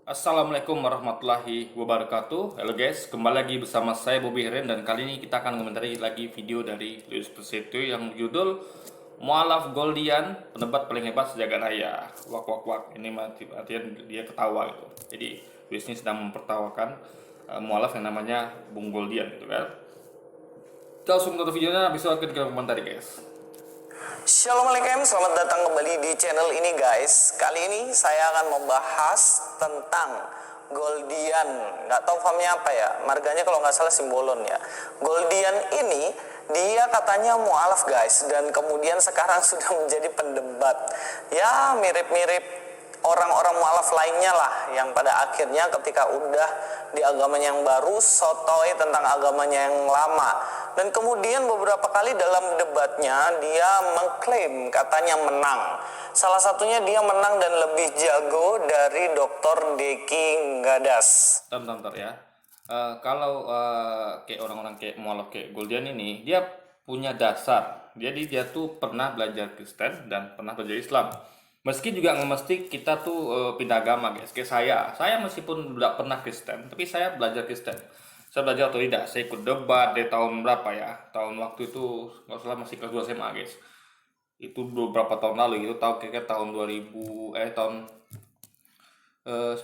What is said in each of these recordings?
Assalamualaikum warahmatullahi wabarakatuh. Halo guys, kembali lagi bersama saya Bobby Heren dan kali ini kita akan komentari lagi video dari Luis Peseto yang berjudul Mualaf Goldian, pendebat paling hebat sejagat raya. Wak wak wak. Ini artinya dia ketawa gitu. Jadi Luis ini sedang mempertawakan mualaf yang namanya Bung Goldian gitu kan. Kita langsung nonton videonya, habis itu kita komentari guys. Assalamualaikum, selamat datang kembali di channel ini guys. Kali ini saya akan membahas tentang Goldian. Nggak tahu fahamnya apa ya, marganya kalau nggak salah Simbolon ya. Goldian ini dia katanya mualaf guys, dan kemudian sekarang sudah menjadi pendebat. Ya mirip-mirip orang-orang mualaf lainnya lah, yang pada akhirnya ketika udah di agamanya yang baru sotoy tentang agamanya yang lama. Dan kemudian beberapa kali dalam debatnya dia mengklaim katanya menang. Salah satunya dia menang dan lebih jago dari Dr. Deki Gadas. Bentar ya. Kalau kayak orang-orang kayak mualaf kayak Goldian ini, dia punya dasar. Jadi dia tuh pernah belajar Kristen dan pernah belajar Islam. Meski juga nggak mesti kita tuh pindah agama guys. Kayak saya meskipun tidak pernah Kristen, tapi saya belajar Kristen. Saya belajar atau tidak, saya ikut debat dari tahun berapa ya? Tahun waktu itu nggak salah masih kelas 2 SMA guys. Itu beberapa tahun lalu, itu tahun kira tahun 2000 tahun 98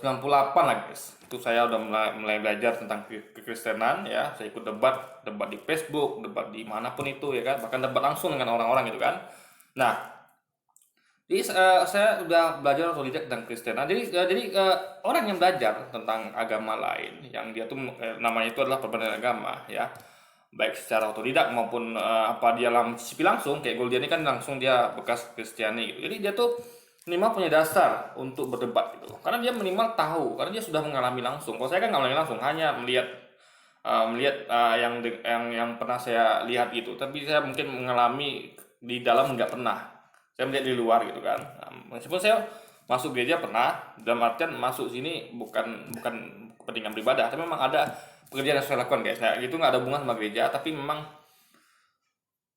lah guys. Itu saya udah mulai belajar tentang kekristenan ya. Saya ikut debat di Facebook, debat di manapun itu ya kan, bahkan debat langsung dengan orang-orang gitu kan. Nah, jadi saya udah belajar otodidak tentang Kristenan. Jadi orang yang belajar tentang agama lain, yang dia tuh namanya itu adalah perbedaan agama ya, baik secara otodidak maupun apa dia mencicipi langsung. Kayak Goldian ini kan langsung dia bekas Kristiani gitu. Jadi dia tuh minimal punya dasar untuk berdebat gitu, karena dia minimal tahu, karena dia sudah mengalami langsung. Kalau saya kan nggak mengalami langsung, hanya melihat yang pernah saya lihat gitu, tapi saya mungkin mengalami di dalam nggak pernah. Saya melihat di luar gitu kan. Nah, meskipun saya masuk gereja pernah, dalam artian masuk sini bukan kepentingan beribadah, tapi memang ada pekerjaan yang saya lakukan guys. Nah, itu nggak ada hubungan sama gereja, tapi memang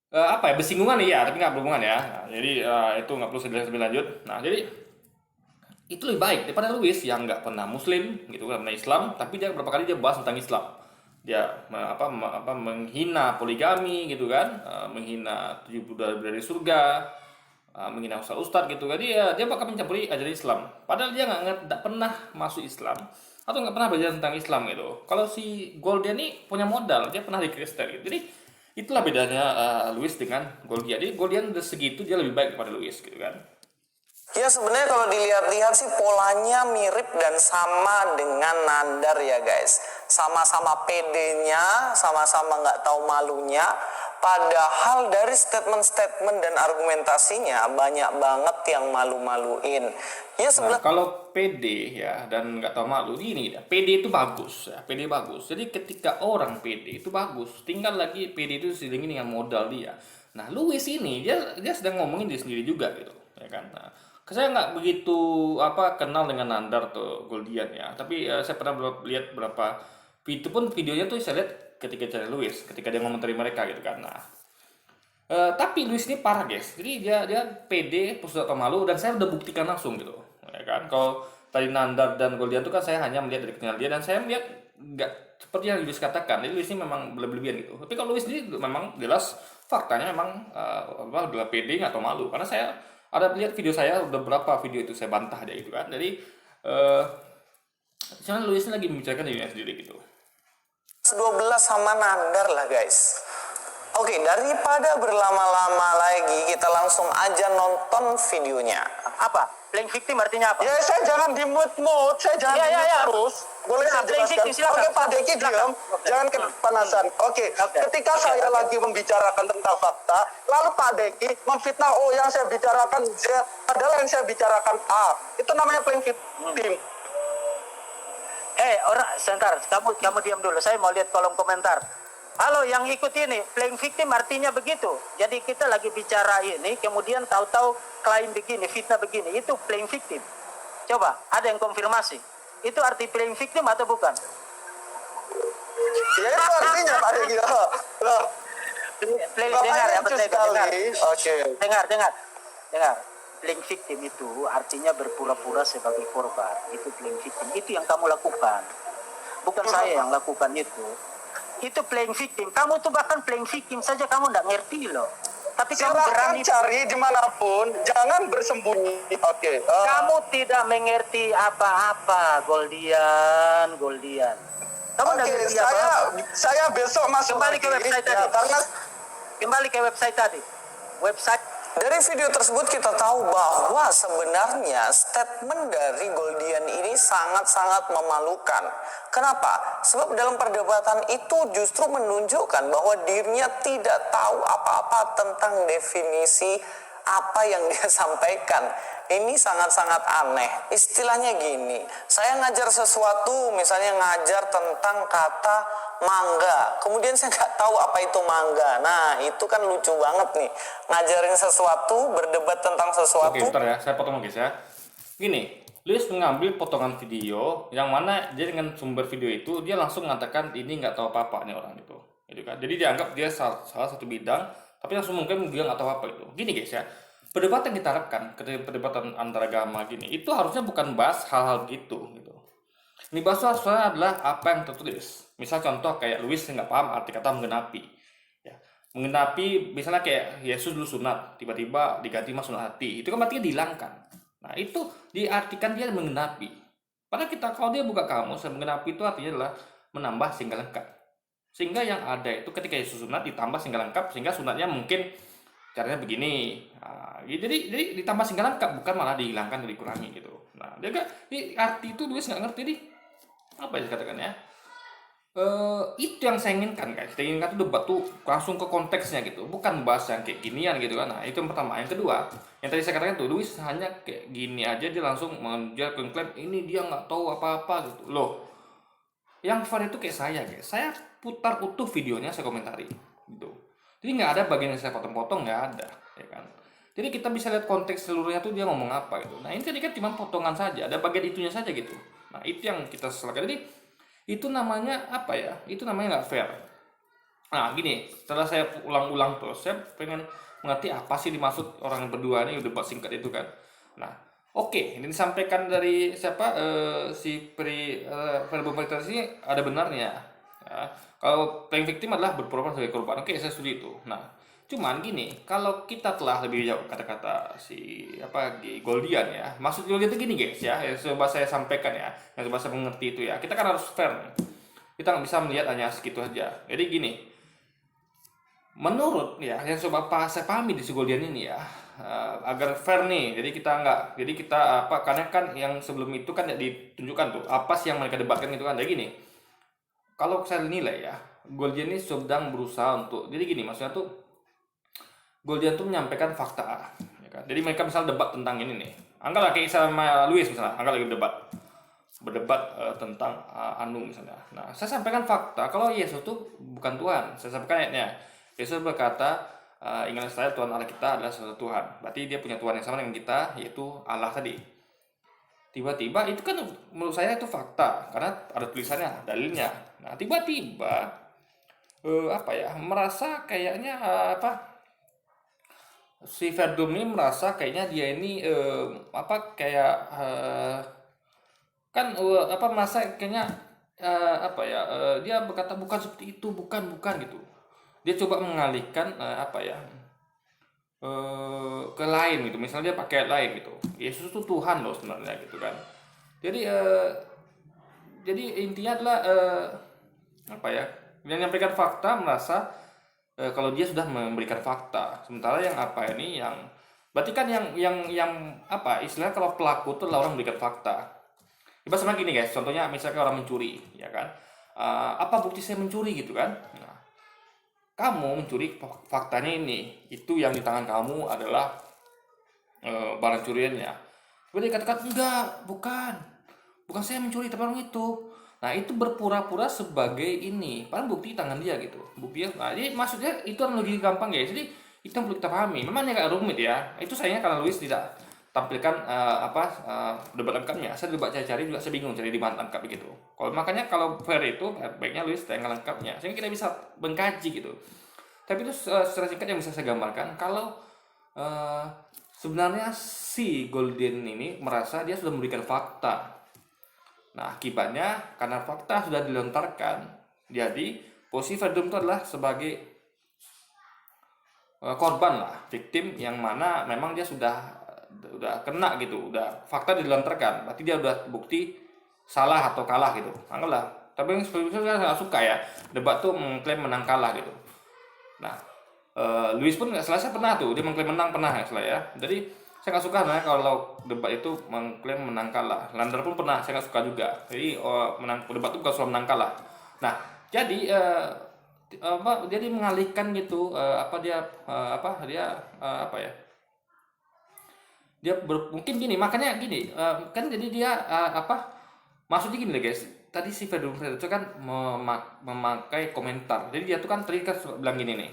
apa ya, bersinggungan ya, tapi nggak berhubungan ya. Nah, jadi itu nggak perlu saya lebih lanjut. Nah, jadi itu lebih baik daripada Luis yang nggak pernah Muslim gitu, nggak pernah Islam, tapi dia berapa kali dia bahas tentang Islam. Dia menghina poligami gitu kan, menghina 70 dari surga, menghina ustadz gitu kan. Dia bakal mencampuri ajaran Islam, padahal dia nggak pernah masuk Islam atau nggak pernah belajar tentang Islam gitu. Kalau si Goldian ini punya modal, dia pernah di Kristen gitu. Jadi itulah bedanya Luis dengan Goldian. Jadi Goldian dari segitu dia lebih baik daripada Luis gitu kan. Ya sebenarnya kalau dilihat-lihat sih polanya mirip dan sama dengan Nandar ya guys. Sama-sama PD-nya, sama-sama nggak tahu malunya. Padahal dari statement-statement dan argumentasinya banyak banget yang malu-maluin. Ya Nah, sebenarnya kalau PD ya dan nggak tahu malu ini, PD itu bagus ya, PD bagus. Jadi ketika orang PD itu bagus, tinggal lagi PD itu diselingi dengan modal dia. Nah, Luis ini dia sedang ngomongin diri sendiri juga gitu, ya kan. Nah, saya nggak begitu kenal dengan Nandar atau Goldian ya, tapi saya pernah lihat berapa itu pun videonya tuh saya lihat ketika channel Luis, ketika dia ngomentari mereka gitu kan. Nah, tapi Luis ini parah guys. Jadi dia pede, pusat pemalu, dan saya udah buktikan langsung gitu, ya kan. Kalau tadi Nandar dan Goldian itu kan saya hanya melihat dari kenal dia, dan saya melihat nggak seperti yang Luis katakan. Jadi Luis ini memang berlebihan gitu. Tapi kalau Luis ini memang jelas faktanya memang adalah pede atau malu. Karena saya ada lihat video saya, udah berapa video itu saya bantah dia gitu kan. Jadi sekarang Luis ini lagi membicarakan dirinya sendiri gitu. 12 sama Nandar lah guys. Oke, daripada berlama-lama lagi, kita langsung aja nonton videonya. Apa? Playing victim artinya apa? Ya, saya jangan di mood, saya jangan Ya, di ya, mood ya. terus. Boleh saya Playing jelaskan? victim, silakan. Oke, Pak Deki Silakan. diam, jangan kepanasan. Oke, ketika saya lagi membicarakan tentang fakta, lalu Pak Deki memfitnah, oh yang saya bicarakan Z, padahal yang saya bicarakan A. Itu namanya playing victim. Orang, sebentar, kamu diam dulu. Saya mau lihat kolom komentar. Halo, yang ikut ini, playing victim artinya begitu. Jadi kita lagi bicara ini, kemudian tahu-tahu klaim begini, fitnah begini, itu playing victim. Coba, ada yang konfirmasi. Itu arti playing victim atau bukan? Ya itu artinya Pak Deki. Dengar ya, lucu dengar. sekali. Oke. Dengar. playing victim itu artinya berpura-pura sebagai korban. Itu playing victim. Itu yang kamu lakukan. Bukan saya yang lakukan itu. Itu playing victim. Kamu tuh bahkan playing victim saja kamu nggak ngerti loh. Tapi kamu Silahkan berani. cari dimanapun, jangan bersembunyi. Oke. Kamu tidak mengerti apa-apa, Goldian. Kamu nggak Oke, ngerti apa-apa. saya besok masuk Kembali ke lagi, website ya, tadi. karena Kembali ke website tadi. Website Dari video tersebut kita tahu bahwa sebenarnya statement dari Goldian ini sangat-sangat memalukan. Kenapa? Sebab dalam perdebatan itu justru menunjukkan bahwa dirinya tidak tahu apa-apa tentang definisi apa yang dia sampaikan. Ini sangat-sangat aneh. Istilahnya gini, saya ngajar sesuatu, misalnya ngajar tentang kata mangga, kemudian saya nggak tahu apa itu mangga. Nah, itu kan lucu banget nih, ngajarin sesuatu, berdebat tentang sesuatu. Oke, bentar ya, saya potong guys ya. Gini, Luis mengambil potongan video yang mana dia dengan sumber video itu dia langsung mengatakan ini nggak tahu apa-apa nih orang itu, gitu kan. Jadi dianggap dia salah satu bidang, tapi langsung mungkin dia nggak tahu apa itu. Gini guys ya, perdebatan yang kita harapkan, ketika perdebatan antar agama gini, itu harusnya bukan bahas hal-hal gitu. Ini bahasa harusnya adalah apa yang tertulis. Misal contoh kayak Luis nggak paham arti kata menggenapi. Ya, menggenapi misalnya kayak Yesus dulu sunat, tiba-tiba diganti mas sunat hati. Itu kan artinya dihilangkan. Nah itu diartikan dia menggenapi. Padahal kita kalau dia buka kamus, menggenapi itu artinya adalah menambah sehingga lengkap. Sehingga yang ada itu ketika Yesus sunat ditambah sehingga lengkap, sehingga sunatnya mungkin caranya begini. Nah, jadi ditambah sehingga lengkap, bukan malah dihilangkan atau dikurangi gitu. Nah dia ini arti itu Luis nggak ngerti nih. Apa yang dikatakan ya? Itu yang saya inginkan guys. Saya inginkan tuh debat tuh langsung ke konteksnya gitu, bukan bahas yang kayak ginian gitu kan. Nah itu yang pertama. Yang kedua, yang tadi saya katakan tuh Luis hanya kayak gini aja dia langsung menjual klaim ini dia nggak tahu apa-apa gitu loh. Yang fair itu kayak saya guys, saya putar utuh videonya, saya komentari gitu. Jadi nggak ada bagian yang saya potong-potong, nggak ada, ya kan. Jadi kita bisa lihat konteks seluruhnya tuh dia ngomong apa gitu. Nah ini tadi kan cuma potongan saja, ada bagian itunya saja gitu. Nah itu yang kita sesalkan. Jadi itu namanya apa ya? Itu namanya nggak fair. Nah gini, setelah saya ulang-ulang terus, saya pengen mengerti apa sih dimaksud orang berdua ini debat singkat itu kan. Nah oke, ini disampaikan dari siapa si verbal ini ada benarnya. Ya. Kalau playing victim adalah berpura-pura sebagai korban, oke saya setuju itu. Nah cuman gini, kalau kita telah lebih jauh kata-kata si Goldian ya, maksud Goldian itu gini guys ya, yang coba saya sampaikan ya, yang coba saya mengerti itu ya, kita kan harus fair nih, kita nggak bisa melihat hanya segitu aja. Jadi gini, menurut ya yang coba saya pahami di si Goldian ini ya, agar fair nih, jadi kita karena kan yang sebelum itu kan ditunjukkan tuh apa sih yang mereka debatkan itu kan, jadi gini, kalau saya nilai ya, Goldian ini sedang berusaha untuk, jadi gini maksudnya tuh Goldian tuh menyampaikan fakta, ya kan? Jadi mereka misal debat tentang ini nih, anggaplah kayak sama Luis misalnya, anggap lagi berdebat tentang anu misalnya. Nah, saya sampaikan fakta kalau Yesus tuh bukan Tuhan. Saya sampaikan ayatnya. Yesus berkata, ingatlah saya Tuhan Allah kita adalah satu Tuhan. Berarti dia punya Tuhan yang sama dengan kita, yaitu Allah tadi. Tiba-tiba itu kan menurut saya itu fakta karena ada tulisannya, dalilnya. Nah, tiba-tiba merasa kayaknya si Verdum ini merasa kayaknya dia ini merasa kayaknya dia berkata bukan seperti itu, bukan gitu. Dia coba mengalihkan ke lain gitu, misalnya dia pakai lain gitu. Yesus itu Tuhan loh sebenarnya gitu kan. Jadi intinya adalah dia menyampaikan fakta, merasa kalau dia sudah memberikan fakta, sementara yang berarti kan istilahnya kalau pelaku itu adalah orang memberikan fakta. Ibarat sama gini guys, contohnya misalnya orang mencuri, ya kan, apa bukti saya mencuri gitu kan? Nah, kamu mencuri faktanya ini, itu yang di tangan kamu adalah barang curiannya. Kemudian dikatakan enggak, bukan saya mencuri tapi orang itu. Nah itu berpura-pura sebagai ini, padahal bukti tangan dia gitu, buktinya. Nah jadi maksudnya itu analogi gampang guys, jadi itu yang perlu kita pahami. Memang agak rumit ya, itu sayangnya karena Luis tidak tampilkan debat lengkapnya. Saya coba cari juga, saya bingung cari di mana lengkap begitu. Kalau fair itu baiknya Luis tayang lengkapnya, sehingga kita bisa mengkaji gitu. Tapi itu secara singkat yang bisa saya gambarkan, kalau sebenarnya si Goldian ini merasa dia sudah memberikan fakta. Nah, akibatnya karena fakta sudah dilontarkan, jadi posisi Verdum itu adalah sebagai korban lah, victim yang mana memang dia sudah kena gitu, udah fakta dilontarkan, berarti dia udah bukti salah atau kalah gitu. Anggaplah. Tapi yang seperti itu saya nggak suka ya, debat tuh mengklaim menang kalah gitu. Nah, Luis pun nggak salah, saya pernah tuh dia mengklaim menang pernah ya salah ya. Jadi saya nggak suka nah kalau debat itu mengklaim menang kalah. Lander pun pernah, saya nggak suka juga. Jadi menang debat itu bukan soal menang kalah. Nah, jadi jadi mengalihkan gitu dia mungkin gini, makanya gini kan jadi dia maksudnya gini deh guys. Tadi si Fedor itu kan memakai komentar. Jadi dia tuh kan tadi kan bilang gini nih.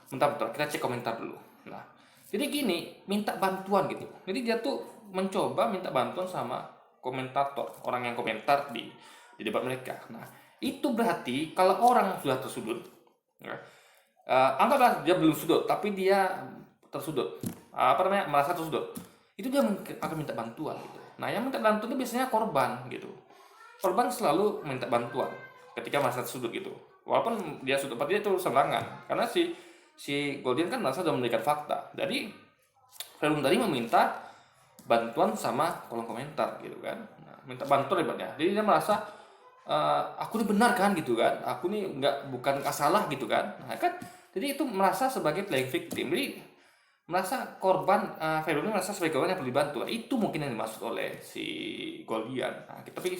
Bentar, kita cek komentar dulu. Nah, jadi gini, minta bantuan gitu. Jadi dia tuh mencoba minta bantuan sama komentator, orang yang komentar di debat mereka. Nah, itu berarti kalau orang sudah tersudut, ya, anggaplah dia belum sudut, tapi dia tersudut, merasa tersudut, itu dia akan minta bantuan gitu. Nah, yang minta bantuan itu biasanya korban gitu. Korban selalu minta bantuan ketika merasa tersudut gitu. Walaupun dia sudut, dia itu serangan, karena si Goldian kan merasa sudah memberikan fakta. Jadi Verdum tadi meminta bantuan sama kolom komentar gitu kan. Nah, minta bantuan hebatnya. Jadi dia merasa aku ini benar kan gitu kan. Aku ini bukan salah gitu kan. Nah, kan jadi itu merasa sebagai playing victim. Jadi merasa korban, Verdum merasa sebagai korban yang perlu dibantu. Nah, itu mungkin yang dimaksud oleh si Goldian. Nah, tapi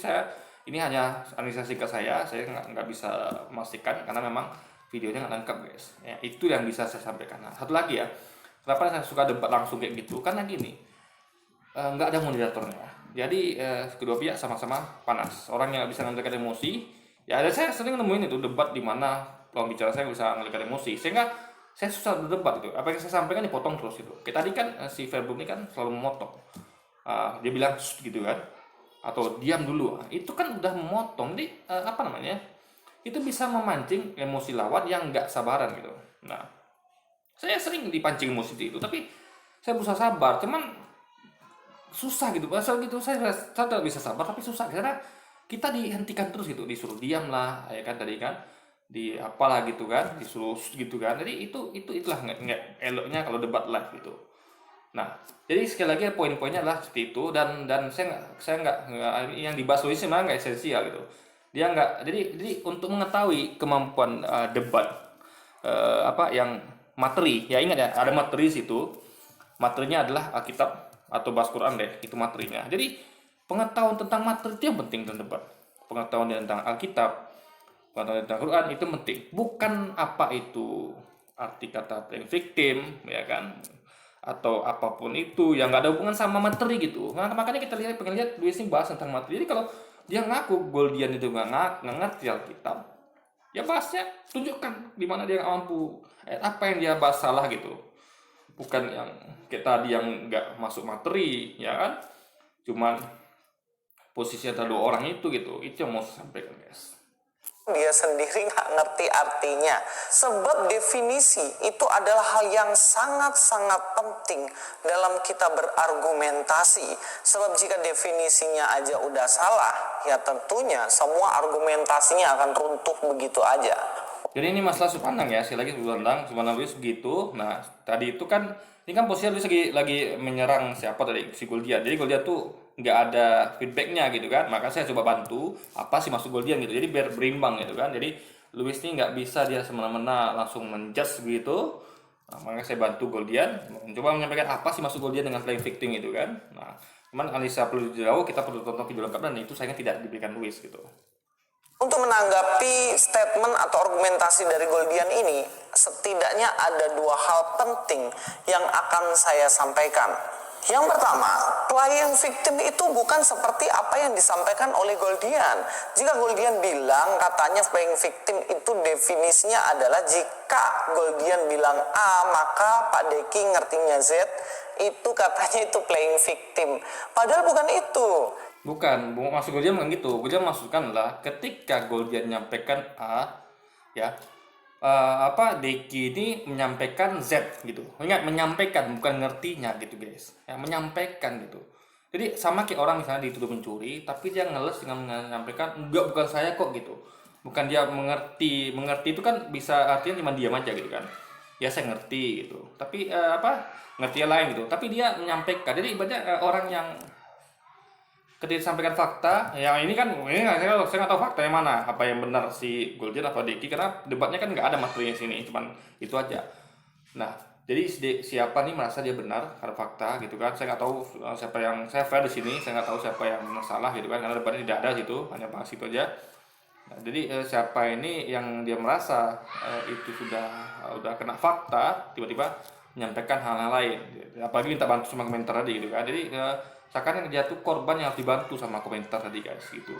ini hanya analisa singkat saya nggak bisa memastikan karena memang videonya nggak lengkap guys. Ya, itu yang bisa saya sampaikan. Nah, satu lagi ya, kenapa saya suka debat langsung kayak gitu? Karena gini, nggak ada moderatornya. Jadi kedua pihak sama-sama panas. Orang yang nggak bisa mengendalikan emosi, ya ada saya sering nemuin itu debat di mana lawan bicara saya bisa mengendalikan emosi, sehingga saya susah berdebat itu. Apa yang saya sampaikan dipotong terus itu. Kayak tadi kan si Verbum ini kan selalu memotong. Dia bilang gitu kan, atau diam dulu. Itu kan udah memotong. Jadi itu bisa memancing emosi lawan yang nggak sabaran gitu. Nah, saya sering dipancing emosi itu, tapi saya berusaha sabar, cuman susah gitu. Asal gitu saya tidak bisa sabar, tapi susah karena kita dihentikan terus gitu, disuruh diam lah, ya kan tadi kan, di apalah gitu kan, disuruh gitu kan. Jadi itulah nggak eloknya kalau debat live gitu. Nah, jadi sekali lagi poin-poinnya adalah seperti itu dan saya nggak yang dibahas Luis memang nggak esensial gitu. Dia nggak jadi untuk mengetahui kemampuan debat yang materi, ya ingat ya ada materi situ. Materinya adalah Alkitab atau bahasa Quran deh, itu materinya. Jadi pengetahuan tentang materi itu yang penting dalam debat. Pengetahuan tentang Alkitab, pengetahuan tentang Quran itu penting. Bukan apa itu arti kata playing victim, ya kan? Atau apapun itu yang nggak ada hubungan sama materi gitu. Nah, makanya kita pengen lihat Luis ini bahas tentang materi. Jadi kalau dia ngaku Goldian itu nggak ngerti Alkitab, ya bahasnya tunjukkan di mana dia nggak mampu, apa yang dia bahas salah gitu. Bukan yang kayak tadi yang nggak masuk materi, ya kan? Cuman posisi antara dua orang itu gitu. Itu yang mau saya sampaikan guys. Dia sendiri nggak ngerti artinya. Sebab definisi itu adalah hal yang sangat-sangat penting dalam kita berargumentasi. Sebab jika definisinya aja udah salah, ya tentunya semua argumentasinya akan runtuh begitu aja. Jadi ini masalah sudut pandang ya, sekali lagi sudut pandang Luis begitu. Nah, tadi itu kan, ini kan posisi Luis lagi menyerang siapa tadi, si Goldian. Jadi Goldian tuh nggak ada feedbacknya gitu kan, maka saya coba bantu apa sih maksud Goldian gitu, jadi biar berimbang gitu kan. Jadi Luis ini nggak bisa dia semena-mena langsung menjudge gitu. Nah, maka saya bantu Goldian mencoba menyampaikan apa sih maksud Goldian dengan playing victim itu kan. Nah, cuman analisa perlu jauh, kita perlu tonton video lengkap dan itu sayangnya tidak diberikan Luis gitu. Untuk menanggapi statement atau argumentasi dari Goldian ini, setidaknya ada dua hal penting yang akan saya sampaikan. Yang pertama, playing victim itu bukan seperti apa yang disampaikan oleh Goldian. Jika Goldian bilang katanya playing victim itu definisinya adalah jika Goldian bilang A, maka Pak Deki ngertinya Z, itu katanya itu playing victim. Padahal bukan itu. Bukan, maksud Goldian bukan gitu. Goldian maksudkan adalah ketika Goldian menyampaikan A, ya, Deki ini menyampaikan Z gitu. Ingat, menyampaikan bukan ngertinya gitu guys. Ya, menyampaikan gitu. Jadi sama kayak orang misalnya dituduh mencuri, tapi dia ngeles dengan menyampaikan enggak, bukan saya kok gitu. Bukan dia mengerti. Mengerti itu kan bisa artinya cuma diam aja gitu kan. Ya saya ngerti gitu. Tapi ngerti yang lain gitu. Tapi dia menyampaikan. Jadi banyak orang yang ketika disampaikan fakta, yang ini kan ini saya nggak tahu fakta yang mana, apa yang benar si Golden apa Deki, karena debatnya kan nggak ada materinya sini, cuman itu aja. Nah, jadi siapa nih merasa dia benar karena fakta gitu kan? Saya nggak tahu siapa yang saya fair di sini, saya nggak tahu siapa yang salah gitu kan, karena debatnya tidak ada situ, hanya bahas itu aja. Nah, jadi siapa ini yang dia merasa itu udah kena fakta, tiba-tiba menyampaikan hal-hal lain, apalagi minta bantu sama komentar tadi gitu kan. Jadi seakan dia tuh korban yang harus dibantu sama komentar tadi guys gitu.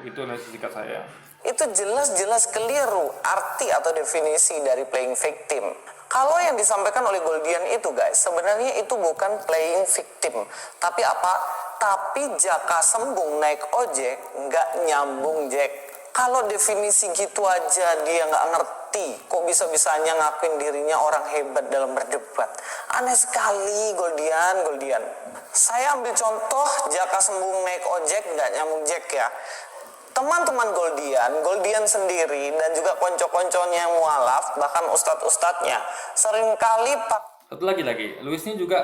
Itu analisis singkat saya. Itu jelas-jelas keliru arti atau definisi dari playing victim. Kalau yang disampaikan oleh Goldian itu guys, sebenarnya itu bukan playing victim. Tapi apa? Tapi Jaka Sembung naik ojek nggak nyambung Jack. Kalau definisi gitu aja dia nggak ngerti, kok bisa-bisanya ngakuin dirinya orang hebat dalam berdebat. Aneh sekali Goldian. Saya ambil contoh Jaka Sembung naik ojek nggak nyambung Jack ya. Teman-teman Goldian sendiri dan juga konco-konconya yang mualaf, bahkan ustadz-ustadznya seringkali Satu lagi, Luis ini juga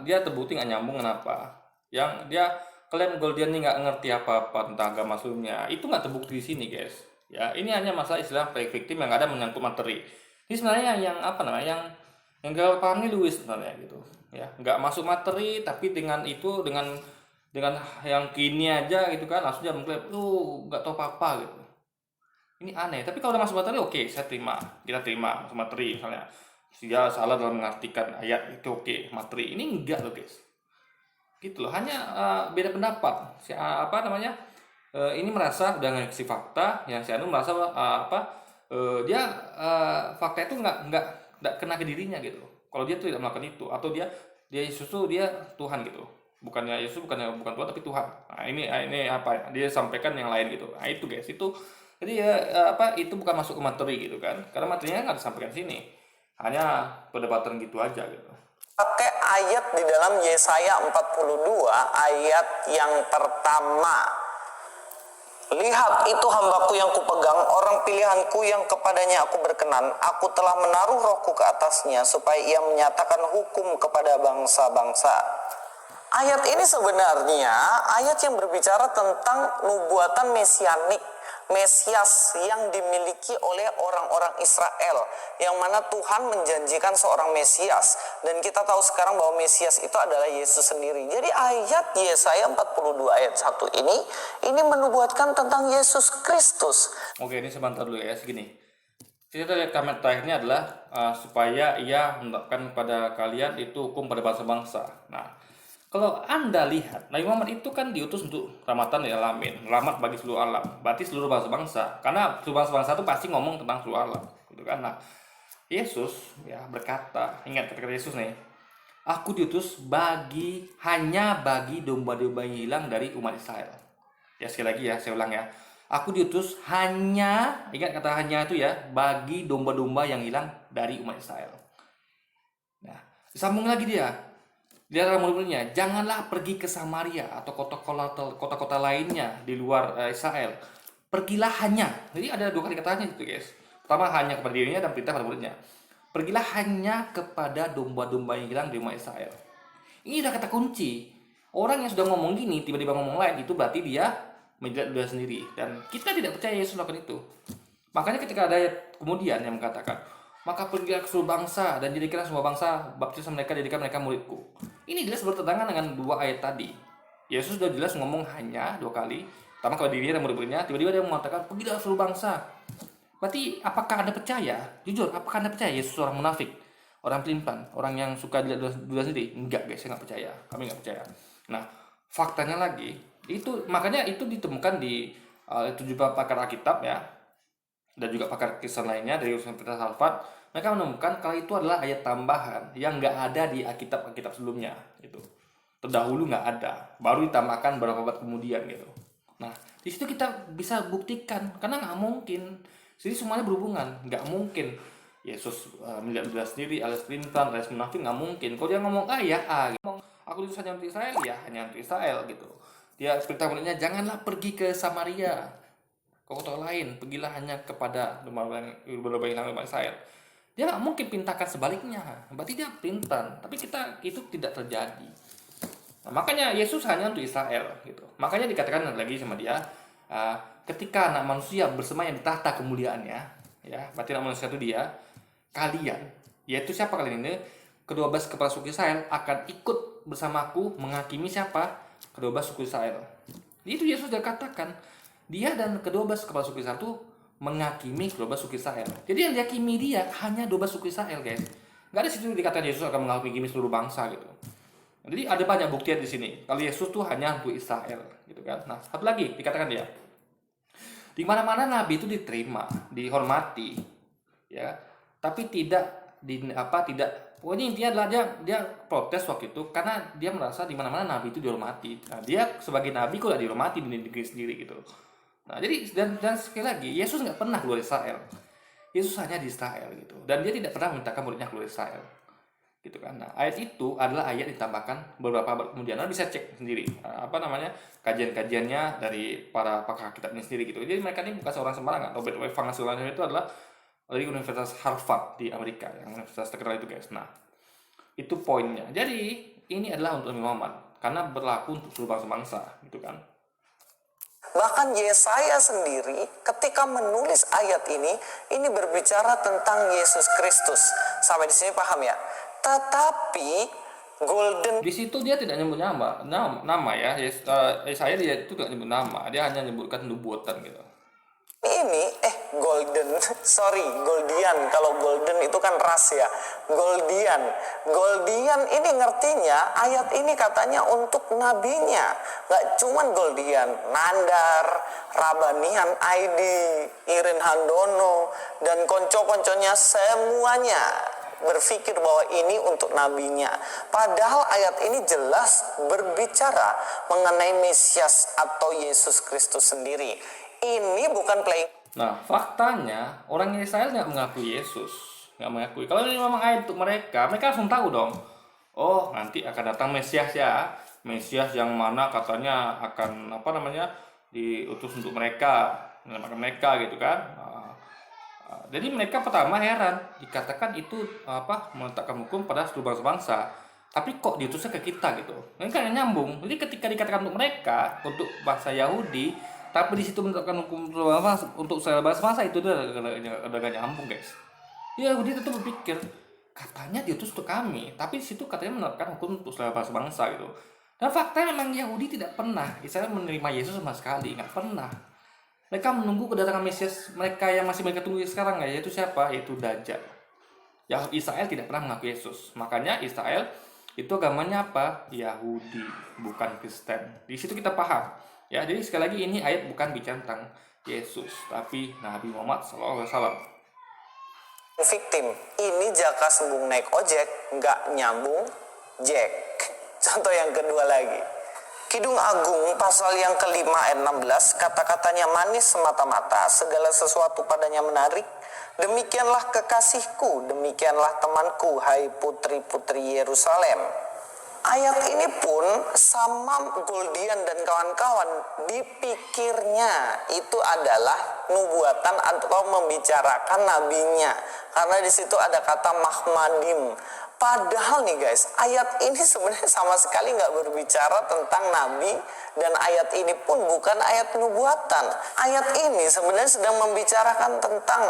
dia terbukti nggak nyambung. Kenapa? Yang dia klaim Goldian ini nggak ngerti apa-apa tentang agama sebelumnya, itu nggak terbukti di sini guys. Ya, ini hanya masalah istilah play victim yang nggak ada menyangkut materi. Ini sebenarnya yang yang gak paham nih Luis sebenarnya gitu. Ya, nggak masuk materi, tapi dengan yang kini aja gitu kan langsung dia mengklaim lu nggak tahu apa-apa gitu. Ini aneh. Tapi kalau udah masuk materi, oke, kita terima masuk materi. Misalnya dia salah dalam mengartikan ayat itu, oke, materi. Ini enggak loh guys, gitu loh. Hanya beda pendapat. Ini merasa udah ngasih fakta, yang si Anu merasa dia fakta itu nggak kena ke dirinya gitu. Kalau dia tuh tidak melakukan itu, atau dia Yesus tuh dia Tuhan gitu. Bukan Tuhan tapi Tuhan. Nah, ini apa ya? Dia sampaikan yang lain gitu. Nah, itu guys, itu jadi itu bukan masuk ke materi gitu kan. Karena materinya nggak disampaikan sini. Hanya perdebatan gitu aja gitu. pakai ayat di dalam Yesaya 42 ayat yang pertama. Lihat, itu hambaku yang kupegang, orang pilihanku yang kepadanya aku berkenan. Aku telah menaruh rohku ke atasnya supaya ia menyatakan hukum kepada bangsa-bangsa. Ayat ini sebenarnya ayat yang berbicara tentang nubuatan mesianik, Mesias yang dimiliki oleh orang-orang Israel, yang mana Tuhan menjanjikan seorang Mesias, dan kita tahu sekarang bahwa Mesias itu adalah Yesus sendiri. Jadi ayat Yesaya 42 ayat 1 ini menubuatkan tentang Yesus Kristus. Oke, ini sebentar dulu ya, segini. Kita lihat kalimat terakhirnya adalah supaya ia menetapkan kepada kalian itu hukum pada bangsa-bangsa. Nah, kalau Anda lihat, Nabi Muhammad itu kan diutus untuk rahmatan lil alamin, rahmat bagi seluruh alam. Berarti seluruh bangsa-bangsa. Karena seluruh bangsa-bangsa itu pasti ngomong tentang seluruh alam, gitu kan. Nah, Yesus ya berkata, ingat kata Yesus nih, aku diutus hanya bagi domba-domba yang hilang dari umat Israel. Ya, sekali lagi ya, saya ulang ya. Aku diutus hanya, ingat kata hanya itu ya, bagi domba-domba yang hilang dari umat Israel. Nah, disambung lagi dia. Dia dalam murid-muridnya, janganlah pergi ke Samaria atau kota-kota lainnya di luar Israel. Pergilah hanya. Jadi ada dua kali katanya gitu guys. Pertama hanya kepada dirinya dan perintah pada muridnya. Pergilah hanya kepada domba-domba yang hilang di umat Israel. Ini udah kata kunci. Orang yang sudah ngomong gini tiba-tiba ngomong lain, itu berarti dia menjilat dia sendiri. Dan kita tidak percaya Yesus melakukan itu. Makanya ketika ada ayat kemudian yang mengatakan, maka pergilah ke seluruh bangsa dan jadikanlah semua bangsa, baptislah mereka, jadikan mereka muridku. Ini jelas bertentangan dengan dua ayat tadi. Yesus sudah jelas ngomong hanya dua kali. Pertama kepada dirinya dan murid-muridnya, tiba-tiba dia mengatakan pergilah ke seluruh bangsa. Berarti apakah Anda percaya? Jujur, apakah Anda percaya Yesus seorang munafik? Orang pelimpan, orang yang suka dilihat dua sendiri? Enggak guys, saya nggak percaya. Kami nggak percaya. Nah, faktanya lagi, itu makanya itu ditemukan di 7 pakar Alkitab ya, dan juga pakar Kristen lainnya dari Universitas Harvard. Mereka menemukan kalau itu adalah ayat tambahan yang nggak ada di Alkitab sebelumnya gitu. Terdahulu nggak ada, baru ditambahkan beberapa abad kemudian gitu. Nah, di situ kita bisa buktikan, karena nggak mungkin Jadi semuanya berhubungan. Nggak mungkin Yesus melihat dia sendiri alias pelintan alias munafik, nggak mungkin. Kalau dia ngomong A ya A, gitu. Ngomong aku diutus hanya untuk Israel ya hanya untuk Israel gitu. Dia perintah muridnya janganlah pergi ke Samaria, ke kota lain, pergilah hanya kepada domba-domba yang hilang domba Israel. Dia nggak mungkin pintakan sebaliknya, berarti dia pelintan. Tapi kita itu tidak terjadi. Nah, makanya Yesus hanya untuk Israel gitu. Makanya dikatakan lagi sama dia, ketika anak manusia bersemayam di tahta kemuliaannya, ya, berarti anak manusia itu dia, kalian, yaitu siapa kalian ini? Kedua belas kepala suku Israel akan ikut bersamaku menghakimi siapa? Kedua belas suku Israel. Itu Yesus sudah katakan, dia dan kedua belas kepala suku Israel itu menghakimi kedua belas suku Israel. Jadi yang dihakimi dia hanya 12 suku Israel, guys. Gak ada situ dikatakan Yesus akan menghakimi seluruh bangsa gitu. Jadi ada banyak bukti di sini. Kalau Yesus tuh hanya untuk Israel, gitu kan. Nah, satu lagi dikatakan dia, di mana-mana nabi itu diterima, dihormati, ya. Tapi pokoknya intinya adalah dia protes waktu itu karena dia merasa di mana-mana nabi itu dihormati. Nah, dia sebagai nabi kok tidak dihormati di negeri sendiri gitu. Nah, jadi dan sekali lagi Yesus nggak pernah keluar Israel. Yesus hanya di Israel gitu. Dan dia tidak pernah memintakan muridnya keluar Israel. Gitu kan. Nah, ayat itu adalah ayat ditambahkan beberapa abad kemudian. Anda bisa cek sendiri kajian-kajiannya dari para pakar kitab ini sendiri gitu. Jadi mereka ini bukan seorang sembarangan. Robert W. Fang itu adalah dari Universitas Harvard di Amerika, yang universitas terkenal itu, guys. Nah, itu poinnya. Jadi ini adalah untuk Nabi Muhammad karena berlaku untuk seluruh bangsa-bangsa gitu kan. Bahkan Yesaya sendiri ketika menulis ayat ini berbicara tentang Yesus Kristus. Sampai di sini paham ya? Tetapi golden Di situ dia tidak nyebut nama ya. Yesaya dia itu tidak nyebut nama, dia hanya menyebutkan nubuatan gitu. Goldian. Kalau golden itu kan ras ya. Goldian ini ngertinya ayat ini katanya untuk nabinya. Gak cuman Goldian, Nandar, Rabanian, Aidi, Irin Handono, dan konco-konconya semuanya berpikir bahwa ini untuk nabinya. Padahal ayat ini jelas berbicara mengenai Mesias atau Yesus Kristus sendiri. Ini bukan playing. Nah, faktanya orang Israel nggak mengakui Yesus, nggak mengakui. Kalau ini memang ayat untuk mereka langsung tahu dong. Oh, nanti akan datang Mesias ya, Mesias yang mana katanya akan diutus untuk mereka, menyelamatkan mereka gitu kan. Jadi mereka pertama heran, dikatakan itu meletakkan hukum pada seluruh bangsa-bangsa. Tapi kok diutusnya ke kita gitu? Ini kan nyambung. Jadi ketika dikatakan untuk mereka, untuk bangsa Yahudi, tapi di situ menetapkan hukum untuk segala bangsa itu udah gak nyambung, guys. Yahudi itu berpikir katanya diutus untuk kami, tapi di situ katanya menetapkan hukum untuk segala bangsa gitu. Dan faktanya memang Yahudi tidak pernah Israel menerima Yesus sama sekali, nggak pernah. Mereka menunggu kedatangan Mesias mereka yang masih mereka tunggu sekarang, yaitu siapa? Yaitu Dajjal. Ya, Israel tidak pernah mengaku Yesus. Makanya Israel itu agamanya apa? Yahudi, bukan Kristen. Di situ kita paham. Ya, jadi sekali lagi ini ayat bukan bicara tentang Yesus, tapi Nabi Muhammad SAW. Victim, ini jaka sembung naik ojek, nggak nyambung Jack. Contoh yang kedua lagi. Kidung Agung pasal yang kelima ayat 16, kata-katanya manis semata-mata, segala sesuatu padanya menarik. Demikianlah kekasihku, demikianlah temanku, hai putri-putri Yerusalem. Ayat ini pun sama Goldian dan kawan-kawan dipikirnya itu adalah nubuatan atau membicarakan nabinya. Karena di situ ada kata Mahmadim. Padahal nih guys, ayat ini sebenarnya sama sekali nggak berbicara tentang nabi, dan ayat ini pun bukan ayat nubuatan. Ayat ini sebenarnya sedang membicarakan tentang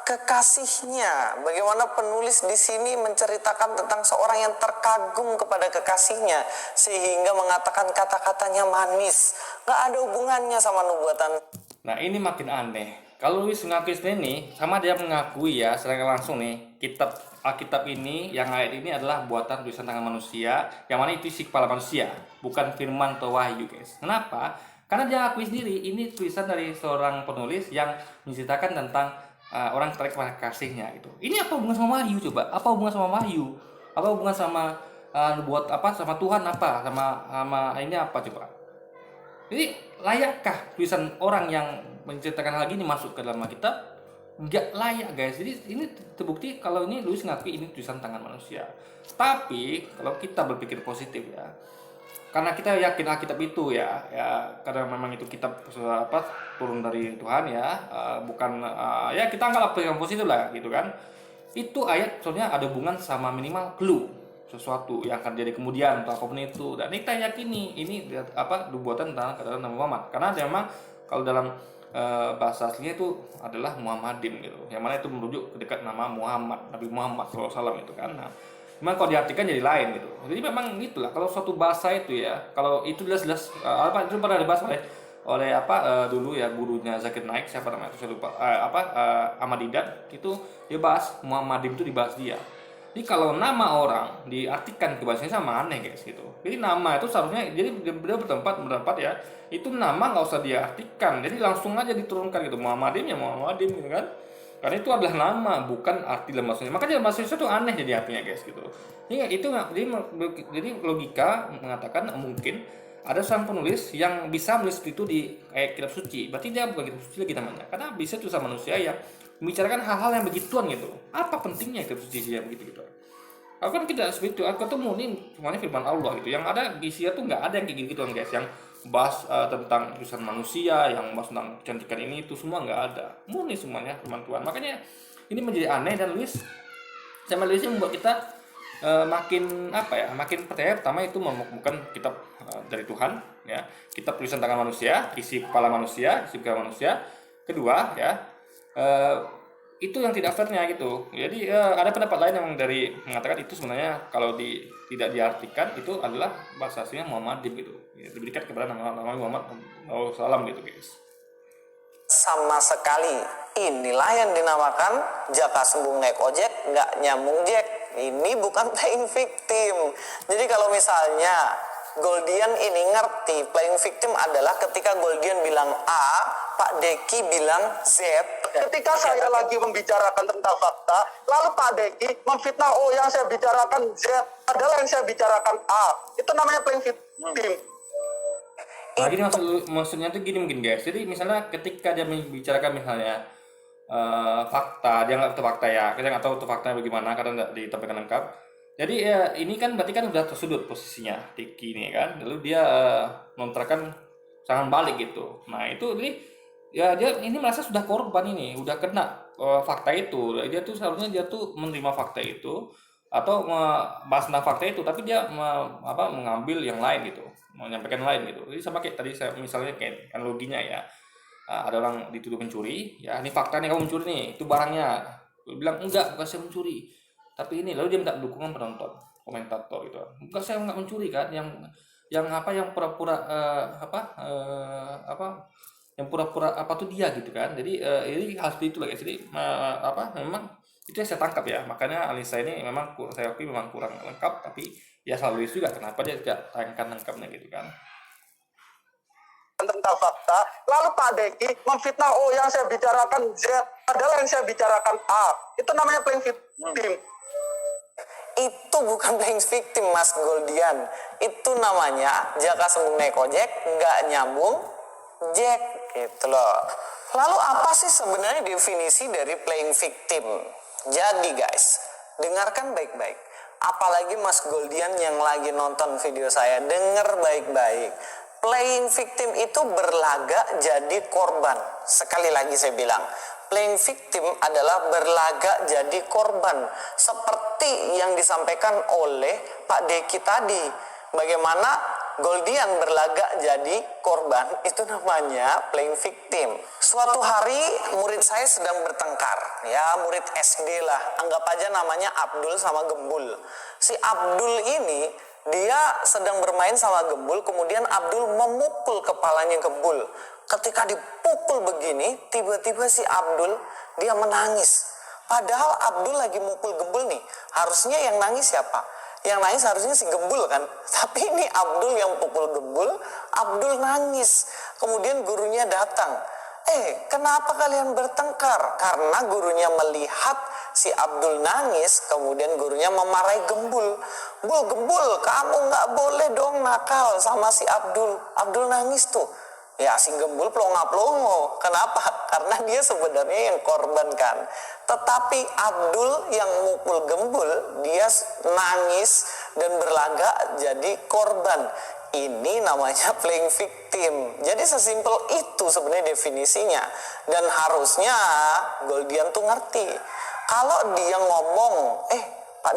kekasihnya. Bagaimana penulis di sini menceritakan tentang seorang yang terkagum kepada kekasihnya sehingga mengatakan kata-katanya manis. Nggak ada hubungannya sama nubuatan. Nah, ini makin aneh. Kalau Luis mengaku ini sama dia mengakui ya secara langsung nih, Alkitab ini yang ayat ini adalah buatan tulisan tangan manusia, yang mana itu isi kepala manusia, bukan firman atau wahyu, guys. Kenapa? Karena dia akui sendiri ini tulisan dari seorang penulis yang menceritakan tentang orang tertarik pada kasihnya gitu. Ini apa hubungan sama wahyu coba? Apa hubungan sama wahyu? Apa hubungan sama sama Tuhan apa? Sama ini apa coba? Jadi layakkah tulisan orang yang menceritakan hal ini masuk ke dalam Alkitab? nggak layak guys. Jadi ini terbukti kalau ini Luis ngakui ini tulisan tangan manusia. Tapi kalau kita berpikir positif ya, karena kita yakin Alkitab itu ya karena memang itu kitab turun dari Tuhan ya, bukan ya kita anggap yang positif lah gitu kan. Itu ayat soalnya ada hubungan sama minimal clue sesuatu yang akan jadi kemudian atau apapun itu, dan kita yakini ini buatan tentang kata Nabi Muhammad, karena memang kalau dalam bahasa aslinya itu adalah Muhammadim gitu, yang mana itu merujuk ke dekat nama Muhammad, Nabi Muhammad SAW itu kan. Nah, memang kalau diartikan jadi lain gitu. Jadi memang gitulah kalau suatu bahasa itu ya, kalau itu jelas-jelas itu pernah dibahas oleh dulu ya gurunya Zakir Naik, siapa namanya itu saya lupa, Ahmad Didat, itu dia bahas Muhammadim itu dibahas dia. Jadi kalau nama orang diartikan ke bahasanya sama aneh guys gitu. Jadi nama itu seharusnya, jadi beliau bertempat ya, itu nama nggak usah diartikan, jadi langsung aja diturunkan gitu, Muhammadim ya Muhammadim gitu kan. Karena itu adalah nama, bukan arti dalam bahasa Indonesia. Makanya dalam bahasa Indonesia itu aneh jadi artinya guys gitu. Jadi logika mengatakan mungkin ada seorang penulis yang bisa menulis itu di kayak kitab suci. Berarti dia bukan kitab suci lagi namanya. Karena bisa tulisan manusia yang membicarakan hal-hal yang begituan gitu. Apa pentingnya kitab suci yang begitu-gitu? Aku kan tidak seperti itu. Aku ketemu nih semuanya firman Allah gitu. Yang ada isinya tuh nggak ada yang kayak gitu guys. Yang bahas tentang tulisan manusia, yang bahas tentang kecantikan ini itu semua nggak ada. Murni semuanya firman Tuhan. Makanya ini menjadi aneh, dan Luis membuat kita makin percaya. Pertama itu bukan kitab dari Tuhan ya, kitab tulisan tangan manusia, isi kepala manusia, isi pikiran manusia. Kedua ya, itu yang tidak fairnya gitu. Jadi ada pendapat lain yang mengatakan itu sebenarnya kalau tidak diartikan itu adalah bahasa aslinya Muhammadim gitu, ya, lebih dekat kepada nama Muhammad SAW gitu guys. Sama sekali, inilah yang dinamakan jaka sembung naik ojek nggak nyambung jack. Ini bukan playing victim. Jadi kalau misalnya Goldian ini ngerti playing victim adalah ketika Goldian bilang A, Pak Deki bilang Z. Ketika saya lagi membicarakan tentang fakta, lalu Pak Deki memfitnah, oh yang saya bicarakan Z, padahal yang saya bicarakan A. Itu namanya playing victim. Nah, gini maksudnya tuh gini mungkin guys. Jadi misalnya ketika dia membicarakan misalnya fakta, dia nggak tahu fakta ya, kita nggak tahu itu faktanya bagaimana karena nggak ditampilkan lengkap. Jadi ini kan berarti kan udah tersudut posisinya Deki ini kan, lalu dia melontarkan serangan balik gitu. Nah itu jadi ya dia ini merasa sudah korban ini, udah kena fakta itu. Dia tuh seharusnya dia tuh menerima fakta itu atau membahas tentang fakta itu, tapi dia mengambil yang lain gitu, menyampaikan lain gitu. Jadi sama kayak tadi saya misalnya kayak analoginya ya, ada orang dituduh mencuri, ya ini fakta nih kamu mencuri nih, itu barangnya. Dia bilang enggak, bukan saya mencuri. Tapi ini lalu dia minta dukungan penonton, komentator gitu. Enggak, saya enggak mencuri kan, yang pura-pura yang pura-pura apa tuh dia gitu kan. Jadi ini hal seperti itu lah guys. Jadi memang itu yang saya tangkap ya. Makanya analisa ini memang saya akui memang kurang lengkap, tapi ya selalu juga kenapa dia tidak tayangkan lengkapnya gitu kan. Tentang fakta, lalu Pak Deki memfitnah, oh yang saya bicarakan Z, padahal yang saya bicarakan A. Itu namanya playing victim. Itu bukan playing victim Mas Goldian, itu namanya jaka sembung naik ojek nggak nyambung jack gitu loh. Lalu apa sih sebenarnya definisi dari playing victim? Jadi guys, dengarkan baik-baik. Apalagi Mas Goldian yang lagi nonton video saya, dengar baik-baik. Playing victim itu berlagak jadi korban. Sekali lagi saya bilang, playing victim adalah berlagak jadi korban. Seperti yang disampaikan oleh Pak Deki tadi. Bagaimana Goldian berlagak jadi korban, itu namanya playing victim. Suatu hari murid saya sedang bertengkar, ya murid SD lah. Anggap aja namanya Abdul sama Gembul. Si Abdul ini dia sedang bermain sama Gembul, kemudian Abdul memukul kepalanya Gembul. Ketika dipukul begini, tiba-tiba si Abdul dia menangis. Padahal Abdul lagi mukul Gembul nih. Harusnya yang nangis siapa? Yang nangis harusnya si Gembul kan. Tapi ini Abdul yang pukul Gembul, Abdul nangis. Kemudian gurunya datang. Kenapa kalian bertengkar? Karena gurunya melihat si Abdul nangis, kemudian gurunya memarahi Gembul. Gembul, kamu nggak boleh dong nakal sama si Abdul. Abdul nangis tuh. Ya si Gembul plonga-plongo. Kenapa? Karena dia sebenarnya yang korban kan. Tetapi Abdul yang mukul Gembul, dia nangis dan berlagak jadi korban. Ini namanya playing victim. Jadi sesimpel itu sebenarnya definisinya. Dan harusnya Goldian tuh ngerti. Kalau dia ngomong, Pak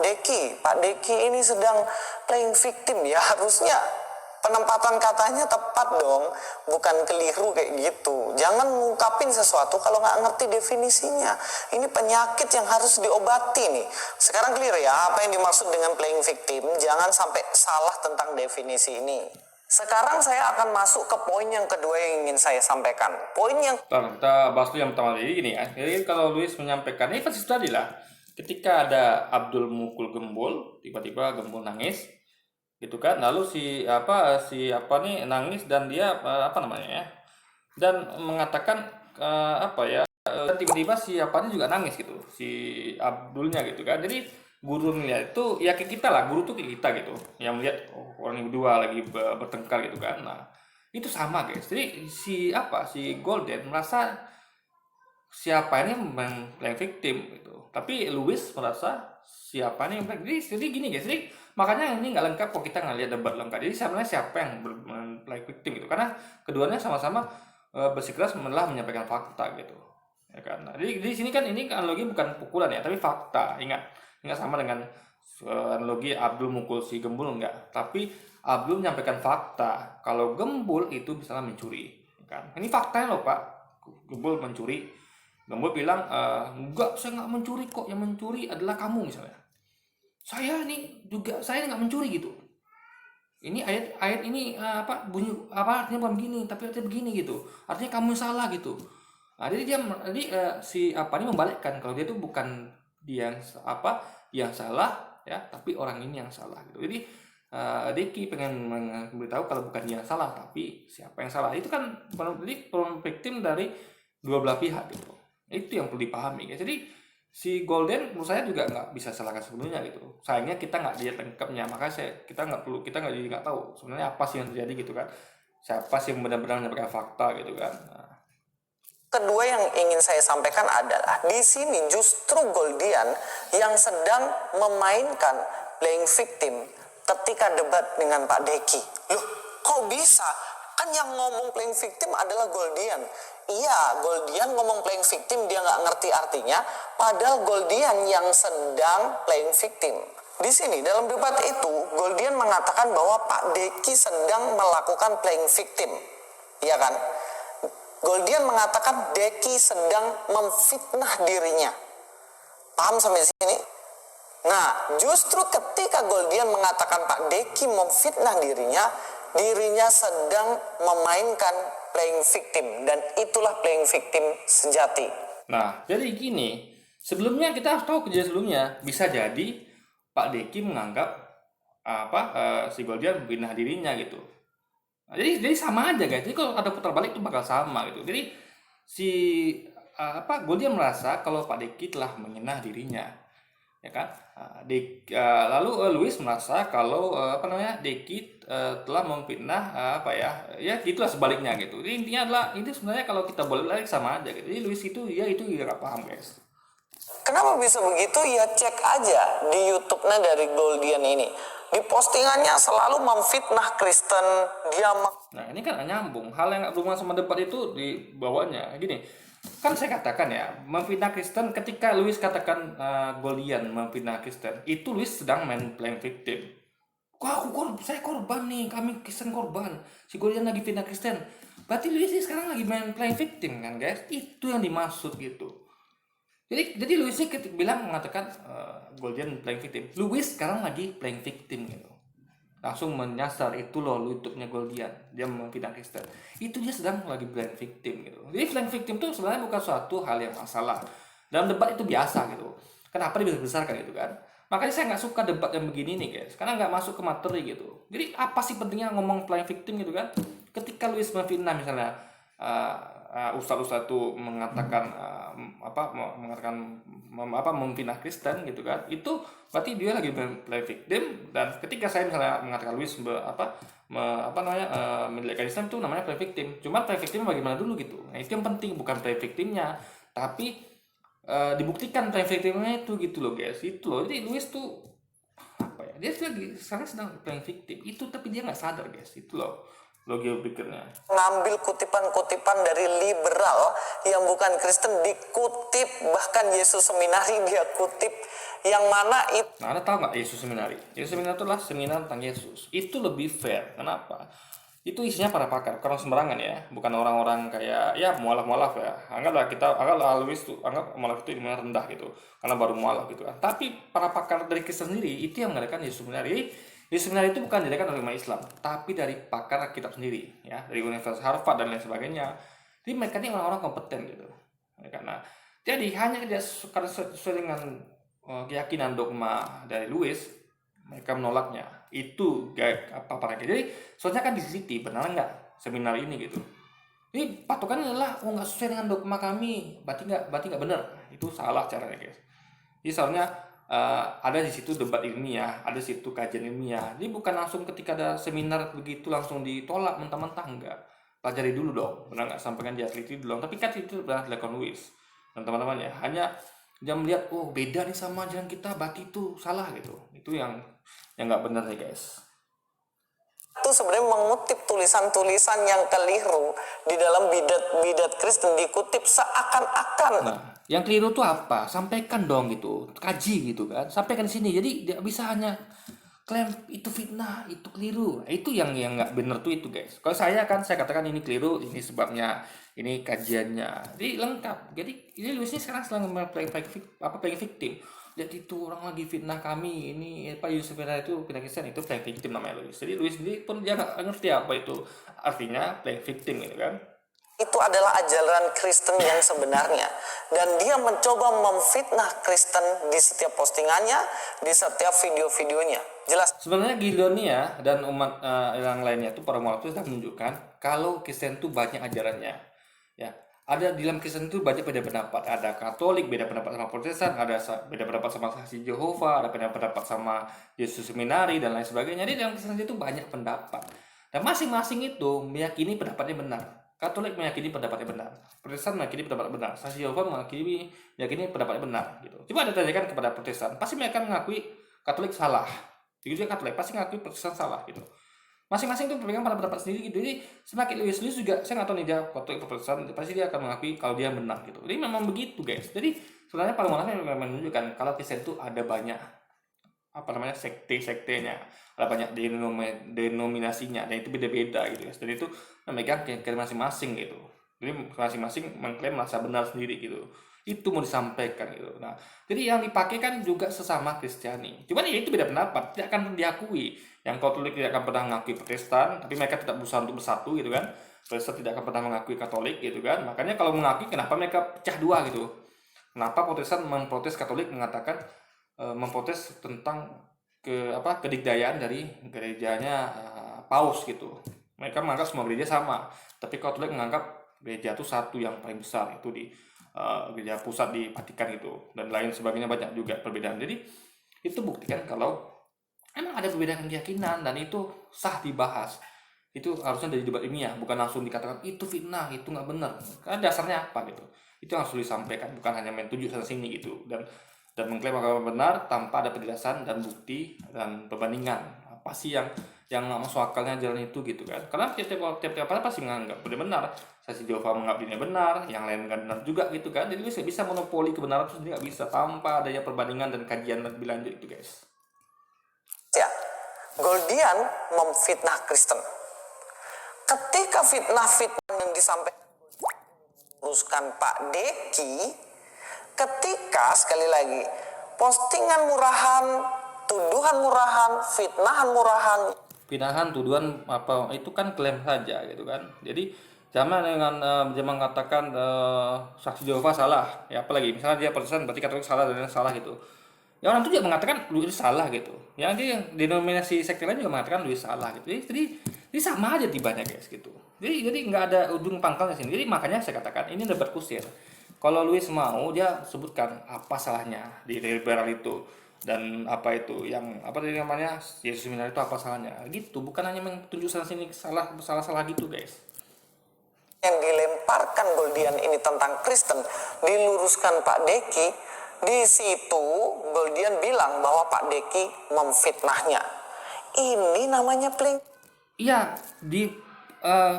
Deki ini sedang playing victim, ya harusnya penempatan katanya tepat dong, bukan keliru kayak gitu. Jangan ngungkapin sesuatu kalau nggak ngerti definisinya. Ini penyakit yang harus diobati nih. Sekarang clear ya apa yang dimaksud dengan playing victim. Jangan sampai salah tentang definisi ini. Sekarang saya akan masuk ke poin yang kedua yang ingin saya sampaikan. Poin yang Kita bahas dulu yang pertama tadi gini ya. Jadi kalau Luis menyampaikan ini persis tadi lah. Ketika ada Abdul mukul Gembul, tiba-tiba Gembul nangis, gitu kan. Lalu si nih nangis dan dia dan mengatakan dan tiba-tiba si juga nangis gitu, si Abdulnya gitu kan. Jadi gurunya itu ya kayak kita lah, guru tuh kayak kita gitu, yang melihat orang ini berdua lagi bertengkar gitu kan. Nah itu sama guys. Jadi si Golden merasa siapa ini yang victim gitu, tapi Louis merasa siapa nih yang jadi gini guys. Jadi makanya ini nggak lengkap kok kita ngelihat debat lengkap. Jadi sebenarnya siapa yang play victim gitu, karena keduanya sama-sama bersikeras malah menyampaikan fakta gitu ya kan. Nah, jadi di sini kan ini analogi bukan pukulan ya, tapi fakta. Ingat sama dengan analogi Abdul mukul si Gembul, enggak, tapi Abdul menyampaikan fakta kalau Gembul itu misalnya mencuri kan. Ini faktanya loh Pak, Gembul mencuri. Gembul bilang enggak, saya nggak mencuri kok, yang mencuri adalah kamu misalnya. Saya nggak mencuri gitu. Ini ayat ini bunyi artinya bukan begini, tapi artinya begini gitu. Artinya kamu salah gitu. Nah, si ini membalikkan kalau dia itu bukan dia yang salah ya, tapi orang ini yang salah gitu. Jadi Deki pengen memberitahu kalau bukan dia yang salah, tapi siapa yang salah. Itu kan jadi victim dari dua belah pihak gitu. Itu yang perlu dipahami guys. Jadi si Golden menurut saya juga nggak bisa salahkan sepenuhnya gitu. Sayangnya kita nggak lihat lengkapnya, makanya kita nggak tahu sebenarnya apa sih yang terjadi gitu kan. Siapa sih yang benar-benar menyampaikan fakta gitu kan. Nah, kedua yang ingin saya sampaikan adalah di sini justru Goldian yang sedang memainkan playing victim ketika debat dengan Pak Deki. Loh, kok bisa? Kan yang ngomong playing victim adalah Goldian. Iya, Goldian ngomong playing victim, dia nggak ngerti artinya, padahal Goldian yang sedang playing victim. Di sini dalam debat itu, Goldian mengatakan bahwa Pak Deki sedang melakukan playing victim. Iya kan? Goldian mengatakan Deki sedang memfitnah dirinya. Paham sampai sini? Nah, justru ketika Goldian mengatakan Pak Deki memfitnah dirinya sedang memainkan playing victim, dan itulah playing victim sejati. Nah, jadi gini, sebelumnya kita harus tahu kejadian sebelumnya. Bisa jadi Pak Deki menganggap si Goldian memfitnah dirinya gitu. Nah, jadi sama aja guys. Jadi kalau ada putar balik itu bakal sama gitu. Jadi si Goldian merasa kalau Pak Deki telah menghina dirinya, ya kan? Lalu Louis merasa kalau Deki telah memfitnah ya gitulah sebaliknya gitu. Jadi intinya adalah ini sebenarnya kalau kita boleh balik sama aja gitu. Jadi Louis itu nggak paham guys. Kenapa bisa begitu? Ya cek aja di YouTube-nya dari Goldian ini. Di postingannya selalu memfitnah Kristen. Nah ini kan nyambung. Hal yang nggak berhubungan sama debat itu di bawahnya. Gini, kan saya katakan ya, memfitnah Kristen ketika Louis katakan Goldian memfitnah Kristen, itu Louis sedang main playing victim. Saya korban nih, kami Kristen korban. Si Goldian lagi fitnah Kristen. Berarti Louis sekarang lagi main playing victim kan guys? Itu yang dimaksud gitu. Jadi Louis mengatakan Goldian playing victim. Louis sekarang lagi playing victim gitu. Langsung menyasar itu loh YouTube-nya Goldian. Dia memfitnah Kristen. Itu dia sedang lagi playing victim gitu. Jadi playing victim itu sebenarnya bukan suatu hal yang masalah. Dalam debat itu biasa gitu. Kenapa dibesarkan gitu kan? Makanya saya nggak suka debat yang begini nih guys, karena nggak masuk ke materi gitu. Jadi apa sih pentingnya ngomong playing victim gitu kan? Ketika Louis memfitnah misalnya ustadz-ustadz itu mengatakan memfitnah Kristen gitu kan, itu berarti dia lagi play victim. Dan ketika saya misalnya mengatakan Luis menjelekkan Islam, itu namanya play victim. Cuma play victim bagaimana dulu gitu. Nah, itu yang penting, bukan play victimnya, tapi dibuktikan play victimnya itu gitu loh guys. Itu loh. Jadi Luis tuh apa ya? Dia sekarang sedang playing victim itu, tapi dia nggak sadar guys. Itu loh logika pikirnya. Ngambil kutipan-kutipan dari liberal yang bukan Kristen dikutip, bahkan Yesus Seminari dia kutip, yang mana itu. Nah, Anda tahu nggak Yesus Seminari? Yesus Seminari itu adalah seminar tentang Yesus. Itu lebih fair. Kenapa? Itu isinya para pakar, bukan sembarangan ya, bukan orang-orang kayak ya mualaf ya. Anggaplah Luis tuh, anggap mualaf itu dimana rendah gitu, karena baru mualaf gitu kan. Tapi para pakar dari Kristen sendiri itu yang mengadakan Yesus Seminari. Yesus Seminari itu bukan didirikan oleh umat Islam, tapi dari pakar kitab sendiri, ya, dari Universitas Harvard dan lain sebagainya. Jadi mereka ini orang-orang kompeten gitu. Karena jadi hanya karena sesuai dengan keyakinan dogma dari Luis, mereka menolaknya. Itu para jadi soalnya kan diteliti benar nggak seminar ini gitu. Ini patokannya adalah nggak sesuai dengan dogma kami, berarti nggak benar. Itu salah caranya guys. Jadi soalnya ada di situ debat ilmiah, ada di situ kajian ilmiah. Jadi bukan langsung ketika ada seminar begitu langsung ditolak mentah-mentah, enggak. Pelajari dulu dong, benar nggak, sampaikan dia teliti dulu. Tapi kan itu benar dilakukan Luis dan teman-teman ya. Hanya dia melihat beda nih sama ajaran kita, berarti itu salah gitu. Itu yang nggak benar ya guys. Itu sebenarnya mengutip tulisan-tulisan yang keliru di dalam bidat Kristen, dikutip seakan-akan. Nah, yang keliru tuh apa? Sampaikan dong gitu, kaji gitu kan, sampaikan di sini. Jadi tidak bisa hanya klaim itu fitnah, itu keliru. Nah, itu yang nggak benar tuh itu guys. Kalau saya katakan ini keliru, ini sebabnya, ini kajiannya. Jadi lengkap. Jadi ini Luis ini sekarang sedang playing victim. Jadi itu orang lagi fitnah kami, ini Pak Yusuf itu fitnah Kristen, itu playing victim namanya Luis. Jadi Luis sendiri pun dia nggak ngerti apa itu artinya playing victim gitu kan. Itu adalah ajaran Kristen yang sebenarnya, dan dia mencoba memfitnah Kristen di setiap postingannya, di setiap video-videonya. Jelas. Sebenarnya Gideonia dan umat yang lainnya itu para umat itu sudah menunjukkan kalau Kristen itu banyak ajarannya. Ya, ada di dalam Kristen itu banyak beda pendapat. Ada Katolik beda pendapat sama Protestan, ada beda pendapat sama Saksi Yehova, ada beda pendapat sama Yesus Seminari dan lain sebagainya. Jadi dalam Kristen itu banyak pendapat. Dan masing-masing itu meyakini pendapatnya benar. Katolik meyakini pendapatnya benar, Protestan meyakini pendapatnya benar, Saksi Yehova meyakini pendapatnya benar gitu. Coba Anda tanyakan kepada Protestan, pasti mereka mengakui Katolik salah. Begitu juga Katolik pasti mengakui Protestan salah gitu. Masing-masing itu berpegang pada pendapat sendiri gitu. Jadi semakin Luis juga, saya nggak tahu nih dia Katolik atau Protestan, pasti dia akan mengakui kalau dia benar gitu. Jadi memang begitu guys. Jadi sebenarnya para ulama memang menunjukkan kalau Kristen itu ada banyak sekte-sektenya, ada banyak denominasinya, dan itu beda-beda gitu ya. Dan itu memegang keyakinan masing-masing gitu. Jadi masing-masing mengklaim merasa benar sendiri gitu. Itu mau disampaikan gitu. Nah, jadi yang dipakai kan juga sesama Kristiani. Cuman ya itu beda pendapat, tidak akan diakui. Yang Katolik tidak akan pernah mengakui Protestan, tapi mereka tetap berusaha untuk bersatu gitu kan. Protestan tidak akan pernah mengakui Katolik gitu kan. Makanya kalau mengakui, kenapa mereka pecah dua gitu? Kenapa Protestan memprotes Katolik, mengatakan memprotes tentang kedikdayaan dari gerejanya Paus gitu. Mereka menganggap semua gereja sama, tapi Katolik menganggap gereja itu satu yang paling besar, itu di gereja pusat di Vatikan itu, dan lain sebagainya, banyak juga perbedaan. Jadi itu buktikan kalau emang ada perbedaan keyakinan dan itu sah dibahas. Itu harusnya dari debat ilmiah, bukan langsung dikatakan itu fitnah, itu nggak benar. Karena dasarnya apa gitu? Itu yang harus disampaikan, bukan hanya main tunjuk sana sini gitu dan mengklaim agama benar tanpa ada penjelasan dan bukti dan perbandingan. Apa sih yang masuk akalnya jalan itu gitu kan? Karena tiap apa pasti menganggap benar. Saksi Yehova menganggap dirinya benar, yang lain nggak benar juga gitu kan. Jadi bisa monopoli kebenaran itu sendiri nggak bisa tanpa adanya perbandingan dan kajian lebih lanjut itu guys. Ya, Goldian memfitnah Kristen. Ketika fitnah-fitnah yang disampaikan teruskan Pak Deki, ketika sekali lagi postingan murahan, tuduhan murahan, fitnahan, tuduhan apa itu kan klaim saja gitu kan. Jadi zaman mengatakan Saksi Yehova salah, ya apalagi misalnya dia Protestan berarti Katolik salah dan salah gitu. Ya orang itu juga mengatakan Luis salah gitu. Yang denominasi sekte lain juga mengatakan Luis salah gitu. Jadi Jadi sama aja tibanya guys gitu. Jadi nggak ada ujung pangkalnya sini. Jadi makanya saya katakan ini debat kusir. Kalau Luis mau dia sebutkan apa salahnya di liberal itu dan apa itu yang apa tadi namanya Yesus Seminar itu apa salahnya gitu. Bukan hanya menunjuk sana sini salah gitu guys. Yang dilemparkan Goldian ini tentang Kristen diluruskan Pak Deki, di situ Goldian bilang bahwa Pak Deki memfitnahnya. Ini namanya playing. Iya, di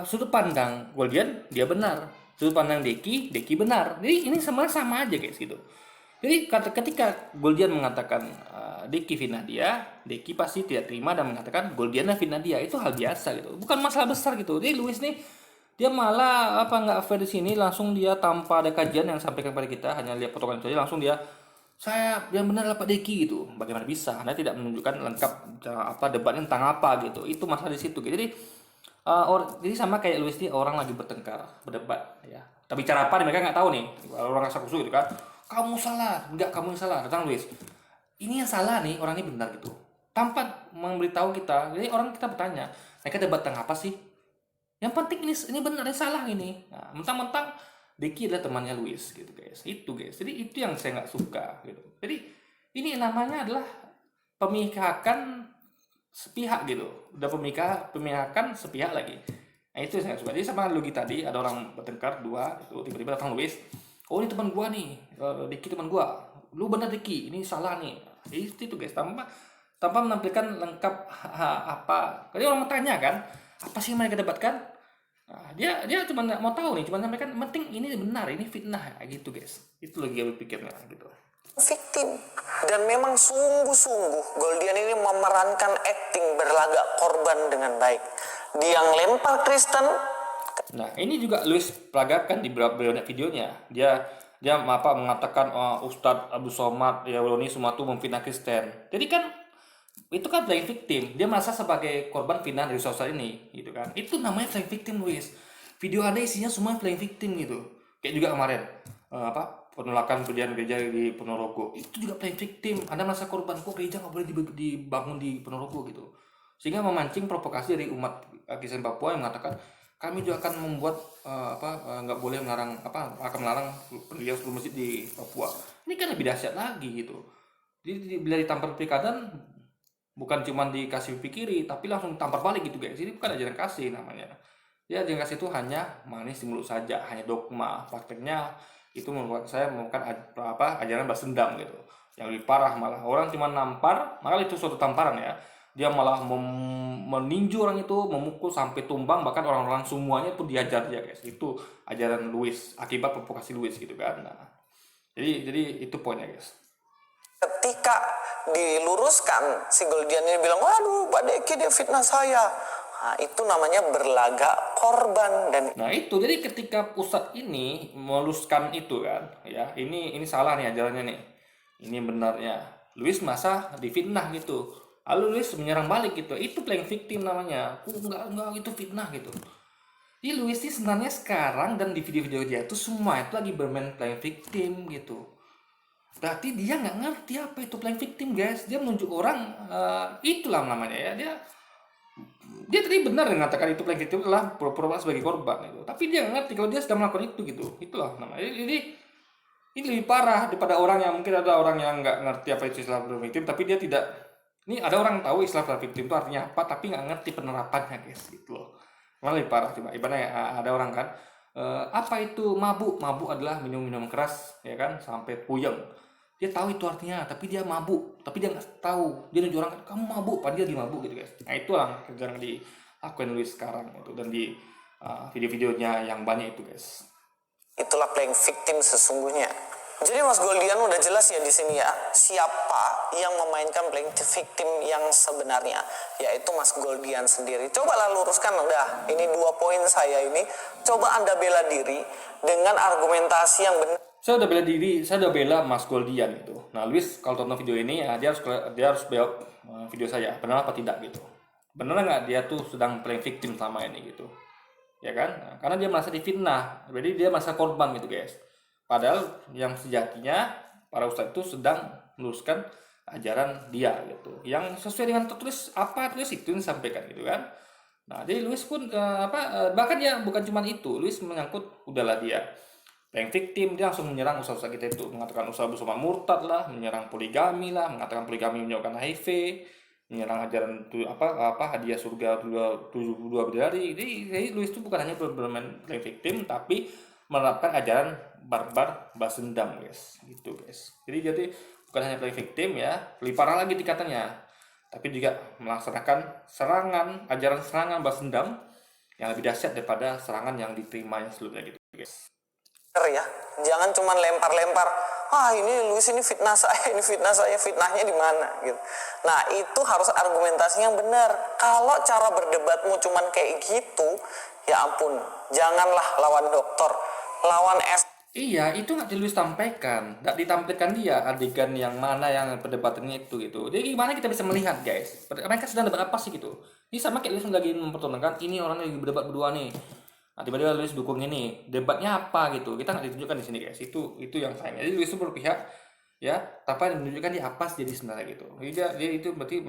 sudut pandang Goldian dia benar, sudut pandang Deki benar. Jadi ini sama aja guys gitu. Jadi ketika Goldian mengatakan Deki fitnah dia, Deki pasti tidak terima dan mengatakan Goldian fitnah dia. Itu hal biasa gitu, bukan masalah besar gitu. Jadi Luis nih dia malah nggak fair di sini, langsung dia tanpa ada kajian yang sampaikan kepada kita, hanya lihat potongan itu aja langsung dia saya yang benar lah Pak Deki gitu. Bagaimana bisa Anda tidak menunjukkan lengkap debatnya tentang apa gitu. Itu masalah di situ gitu. Jadi jadi sama kayak Luis nih, orang lagi bertengkar berdebat ya, tapi cara apa mereka nggak tahu nih. Orang rasa kusuk gitu kan, kamu salah, enggak kamu yang salah. Datang Luis, ini yang salah nih, orang ini benar gitu, tanpa memberitahu kita. Jadi orang kita bertanya, mereka debat tentang apa sih? Yang penting ini benar, ini salah ini. Nah, mentang-mentang Deki adalah temannya Luis gitu guys. Itu guys. Jadi itu yang saya nggak suka gitu. Jadi ini namanya adalah pemihakan sepihak gitu. Udah pemihakan sepihak lagi. Nah itu yang saya suka. Jadi sama Lugi tadi ada orang bertengkar dua itu tiba-tiba datang Luis. Oh ini teman gua nih, Deki teman gua. Lu benar Deki, ini salah nih. Itu guys. Tanpa menampilkan lengkap apa. Jadi orang bertanya kan, apa sih yang mereka debatkan? Nah, dia cuma nggak mau tahu nih, cuma sampaikan penting ini benar, ini fitnah gitu guys. Itu lagi dia berpikirnya gitu. Victim. Dan memang sungguh-sungguh Goldian ini memerankan acting berlagak korban dengan baik. Dia yang lempar Kristen. Nah ini juga Luis peragakan di beberapa videonya. Dia mengatakan Ustadz Abdul Somad ya Waloni Sumatu memfitnah Kristen. Jadi kan itu kan playing victim. Dia merasa sebagai korban fitnah dari sosial ini gitu kan. Itu namanya playing victim Luis. Video Anda isinya semua playing victim gitu. Kayak juga kemarin penolakan pendirian gereja di Ponorogo. Itu juga playing victim. Anda merasa korban, kok gereja nggak boleh dibangun di Ponorogo gitu. Sehingga memancing provokasi dari umat Kristen Papua yang mengatakan kami juga akan membuat nggak boleh akan melarang pendirian seluruh masjid di Papua. Ini kan lebih dahsyat lagi gitu. Jadi bila ditampar perikanan bukan cuma dikasih pikiri, tapi langsung tampar balik gitu guys. Ini bukan ajaran kasih namanya. Ya ajaran kasih itu hanya manis di mulut saja, hanya dogma. Prakteknya itu membuat saya merupakan ajaran balas dendam gitu. Yang lebih parah malah orang cuma nampar, malah itu suatu tamparan ya. Dia malah meninju orang itu, memukul sampai tumbang, bahkan orang-orang semuanya pun diajar dia guys. Itu ajaran Luis, akibat provokasi Luis gitu kan. Nah, jadi itu poinnya guys. Ketika diluruskan, si Goldian ini bilang, waduh Pak Deki dia fitnah saya. Nah, itu namanya berlagak korban. Dan nah itu jadi ketika Ustadz ini meluluskan itu kan ya, ini salah nih ajarannya nih, ini benarnya Luis masa difitnah gitu, lalu Luis menyerang balik gitu. Itu playing victim namanya. Enggak itu fitnah gitu. Jadi Luis ini sebenarnya sekarang dan di video-video dia itu semua itu lagi bermain playing victim gitu. Berarti dia nggak ngerti apa itu playing victim guys. Dia menunjuk orang itulah namanya ya. Dia tadi benar mengatakan itu playing victim adalah pura-pura sebagai korban itu. Tapi dia nggak ngerti kalau dia sedang melakukan itu gitu. Itulah namanya. Jadi ini lebih parah daripada orang yang mungkin ada orang yang nggak ngerti apa itu istilah playing victim, tapi dia tidak. Ini ada orang tahu istilah playing victim itu artinya apa, tapi nggak ngerti penerapannya guys gitu loh. Malah lebih parah coba. Ibaratnya ada orang kan apa itu mabuk? Mabuk adalah minum keras ya kan sampai puyeng. Dia tahu itu artinya, tapi dia mabuk, tapi dia nggak tahu. Dia nunjuk orang, kamu mabuk, padahal dia mabuk gitu guys. Nah itu lah yang dilakukan Luis sekarang itu, dan di video-videonya yang banyak itu guys. itulah playing victim sesungguhnya. Jadi Mas Goldian udah jelas ya di sini ya, siapa yang memainkan playing victim yang sebenarnya, yaitu Mas Goldian sendiri. Cobalah luruskan, udah ini 2 poin saya ini. Coba Anda bela diri dengan argumentasi yang benar. Saya udah bela Mas Goldian gitu. Nah Luis kalau tonton video ini ya dia harus bela video saya, benar apa tidak gitu. Benar nggak dia tuh sedang playing victim selama ini gitu, ya kan? Nah, karena dia merasa difitnah, jadi dia merasa korban gitu guys. Padahal yang sejatinya para ustadz itu sedang meluruskan ajaran dia gitu, yang sesuai dengan tertulis apa tulis itu yang disampaikan gitu kan. Nah, jadi Luis pun bahkan dia bukan cuma itu, Luis menyangkut udahlah dia playing victim, dia langsung menyerang usaha-usaha kita itu, mengatakan usaha bersama murtad lah, menyerang poligami lah, mengatakan poligami menyebabkan HIV, menyerang ajaran hadiah surga dua bidadari. Jadi Luis itu bukan hanya bermain playing victim, tapi menerapkan ajaran barbar balas dendam, guys, gitu guys. Jadi bukan hanya playing victim ya, lebih parah lagi tingkatannya, tapi juga melaksanakan ajaran serangan balas dendam yang lebih dahsyat daripada serangan yang diterimanya sebelumnya gitu guys. Ya, jangan cuman lempar-lempar, ini Luis ini fitnah saya, ini fitnah saya, fitnahnya di mana gitu. Nah, itu harus argumentasi yang benar. Kalau cara berdebatmu cuman kayak gitu, ya ampun, janganlah lawan dokter, lawan Iya, itu nggak Luis sampaikan, nggak ditampilkan dia adegan yang mana yang perdebatannya itu gitu. Jadi gimana kita bisa melihat guys, mereka sedang debat apa sih gitu. Ini sama kayak Luis lagi mempertontonkan, ini orangnya lagi berdebat berdua nih. Nah, tiba-tiba Luis dukung ini, debatnya apa gitu, kita nggak ditunjukkan di sini guys. Itu yang sayang. Jadi Luis itu berpihak ya, tanpa menunjukkan dia apa sih jadi sebenarnya gitu. Jadi dia itu berarti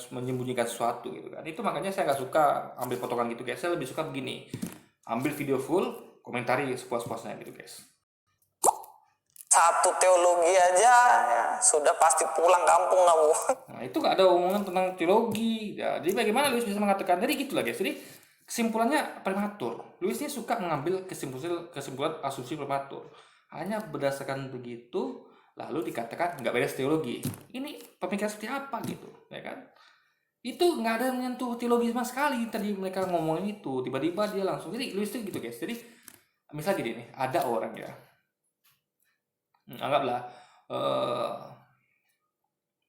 menyembunyikan sesuatu gitu kan. Itu makanya saya nggak suka ambil potongan gitu guys. Saya lebih suka begini, ambil video full, komentari sepuas-puasnya gitu guys. satu teologi aja ya, sudah pasti pulang kampung kamu. Nah, itu nggak ada omongan tentang teologi. Ya, jadi bagaimana Luis bisa mengatakan? Jadi gitulah guys. Jadi kesimpulannya prematur. Luis ini suka mengambil kesimpulan asumsi prematur. Hanya berdasarkan begitu, lalu dikatakan nggak beres teologi. Ini pemikiran seperti apa gitu, ya kan? Itu nggak ada menyentuh teologi sama sekali. Tadi mereka ngomongin itu, tiba-tiba dia langsung. Jadi Luis itu gitu guys. Jadi misalnya gini nih, ada orang ya, anggaplah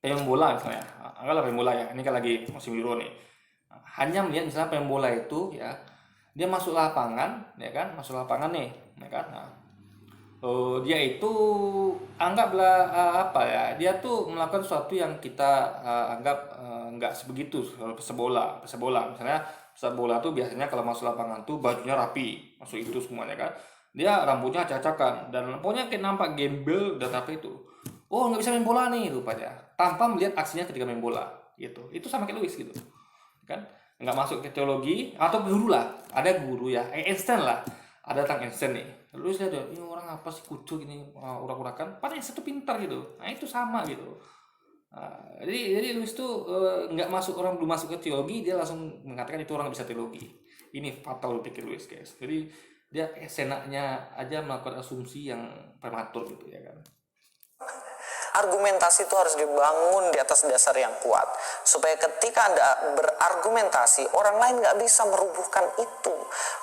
pemain bola misalnya, anggaplah pemain bola ya, ini kan lagi musim Euro nih, hanya melihat misalnya pemain bola itu ya, dia masuk lapangan ya kan, nih ya kan. Nah, dia itu anggaplah dia tuh melakukan sesuatu yang kita anggap nggak sebegitu. Pesebola misalnya, pesepak bola tuh biasanya kalau masuk lapangan tuh bajunya rapi, masuk itu semuanya kan, dia rambutnya acak-acakan dan pokoknya kayak nampak gembel dan apa itu, nggak bisa main bola nih rupanya, tanpa melihat aksinya ketika main bola gitu. Itu sama kayak Luis gitu kan, nggak masuk ke teologi atau guru lah, ada guru ya, Einstein lah, ada tentang Einstein nih, Luis lihat ini orang apa sih kucuk ini, urak-urakan, padahal Einstein tuh pintar gitu. Nah itu sama gitu. Jadi Luis tuh nggak masuk, orang belum masuk ke teologi dia langsung mengatakan itu orang bisa teologi. Ini fatal pikir Luis guys. Jadi dia senaknya aja melakukan asumsi yang prematur gitu ya kan. Argumentasi itu harus dibangun di atas dasar yang kuat, supaya ketika Anda berargumentasi, orang lain nggak bisa merubuhkan itu.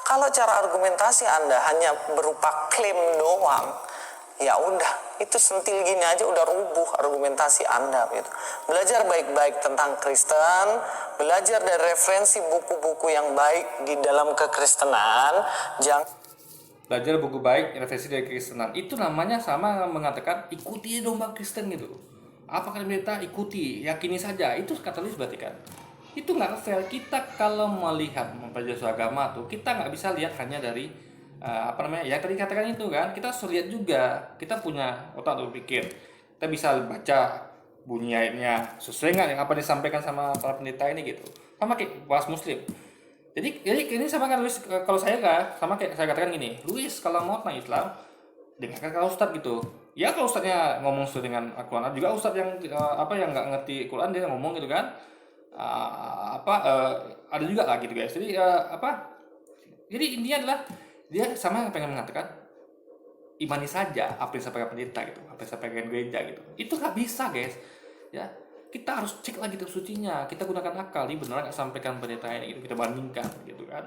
Kalau cara argumentasi Anda hanya berupa klaim doang, ya udah, itu sentil gini aja udah rubuh argumentasi Anda gitu. Belajar baik-baik tentang Kristen, belajar dari referensi buku-buku yang baik di dalam kekristenan, jangan Belajar buku baik, referensi dari Kristenan. Itu namanya sama mengatakan ikuti domba Kristen gitu. Apa kata mereka? Ikuti, yakini saja. Itu kata Luis berarti kan. Itu nggak fair. Kita kalau melihat mempelajari suatu agama tuh, kita nggak bisa lihat hanya dari ya tadi katakan itu kan. Kita harus lihat juga. Kita punya otak untuk berpikir. Kita bisa baca bunyi ayatnya sesuai nggak yang apa disampaikan sama para pendeta ini gitu. Sama kayak bahas Muslim. Jadi ini sama kan Luis, kalau saya kan sama kayak saya katakan gini, Luis kalau mau tentang Islam dengarkan kalau Ustadz gitu. Ya kalau Ustadznya ngomong sesuai dengan Al-Quran, juga Ustadz yang yang nggak ngerti Quran dia ngomong gitu kan, ada juga lah gitu guys. Jadi intinya adalah dia sama yang pengen mengatakan imani saja apa yang disampaikan pendeta gitu, apa yang disampaikan gereja gitu. Itu nggak bisa guys, ya. Kita harus cek lagi kitab sucinya, kita gunakan akal, ini benar nggak sampaikan pendeta ini gitu, kita bandingkan gitu kan.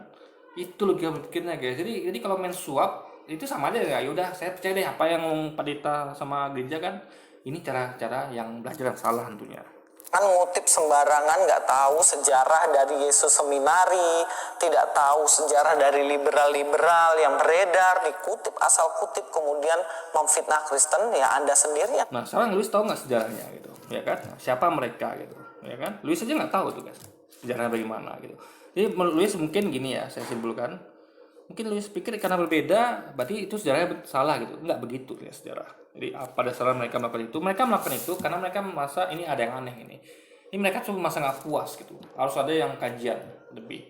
Itu logika berpikirnya guys. Jadi kalau main suap itu sama aja ya. Yaudah saya percaya deh apa yang ngomong pendeta sama gereja kan, ini cara-cara yang belajar yang salah tentunya. kan ngutip sembarangan, nggak tahu sejarah dari Yesus seminari, tidak tahu sejarah dari liberal-liberal yang beredar, dikutip asal kutip kemudian memfitnah Kristen, ya Anda sendiri ya. Nah sekarang Luis tahu nggak sejarahnya gitu, ya kan? Siapa mereka gitu, ya kan? Luis aja nggak tahu tuh guys, sejarahnya bagaimana gitu. Jadi Luis mungkin gini ya, saya simpulkan, mungkin Luis pikir karena berbeda, berarti itu sejarahnya salah gitu. Nggak begitu ya sejarah. Jadi pada saat mereka melakukan itu karena mereka merasa ini ada yang aneh ini. Ini mereka cuma masa nggak puas gitu. Harus ada yang kajian lebih.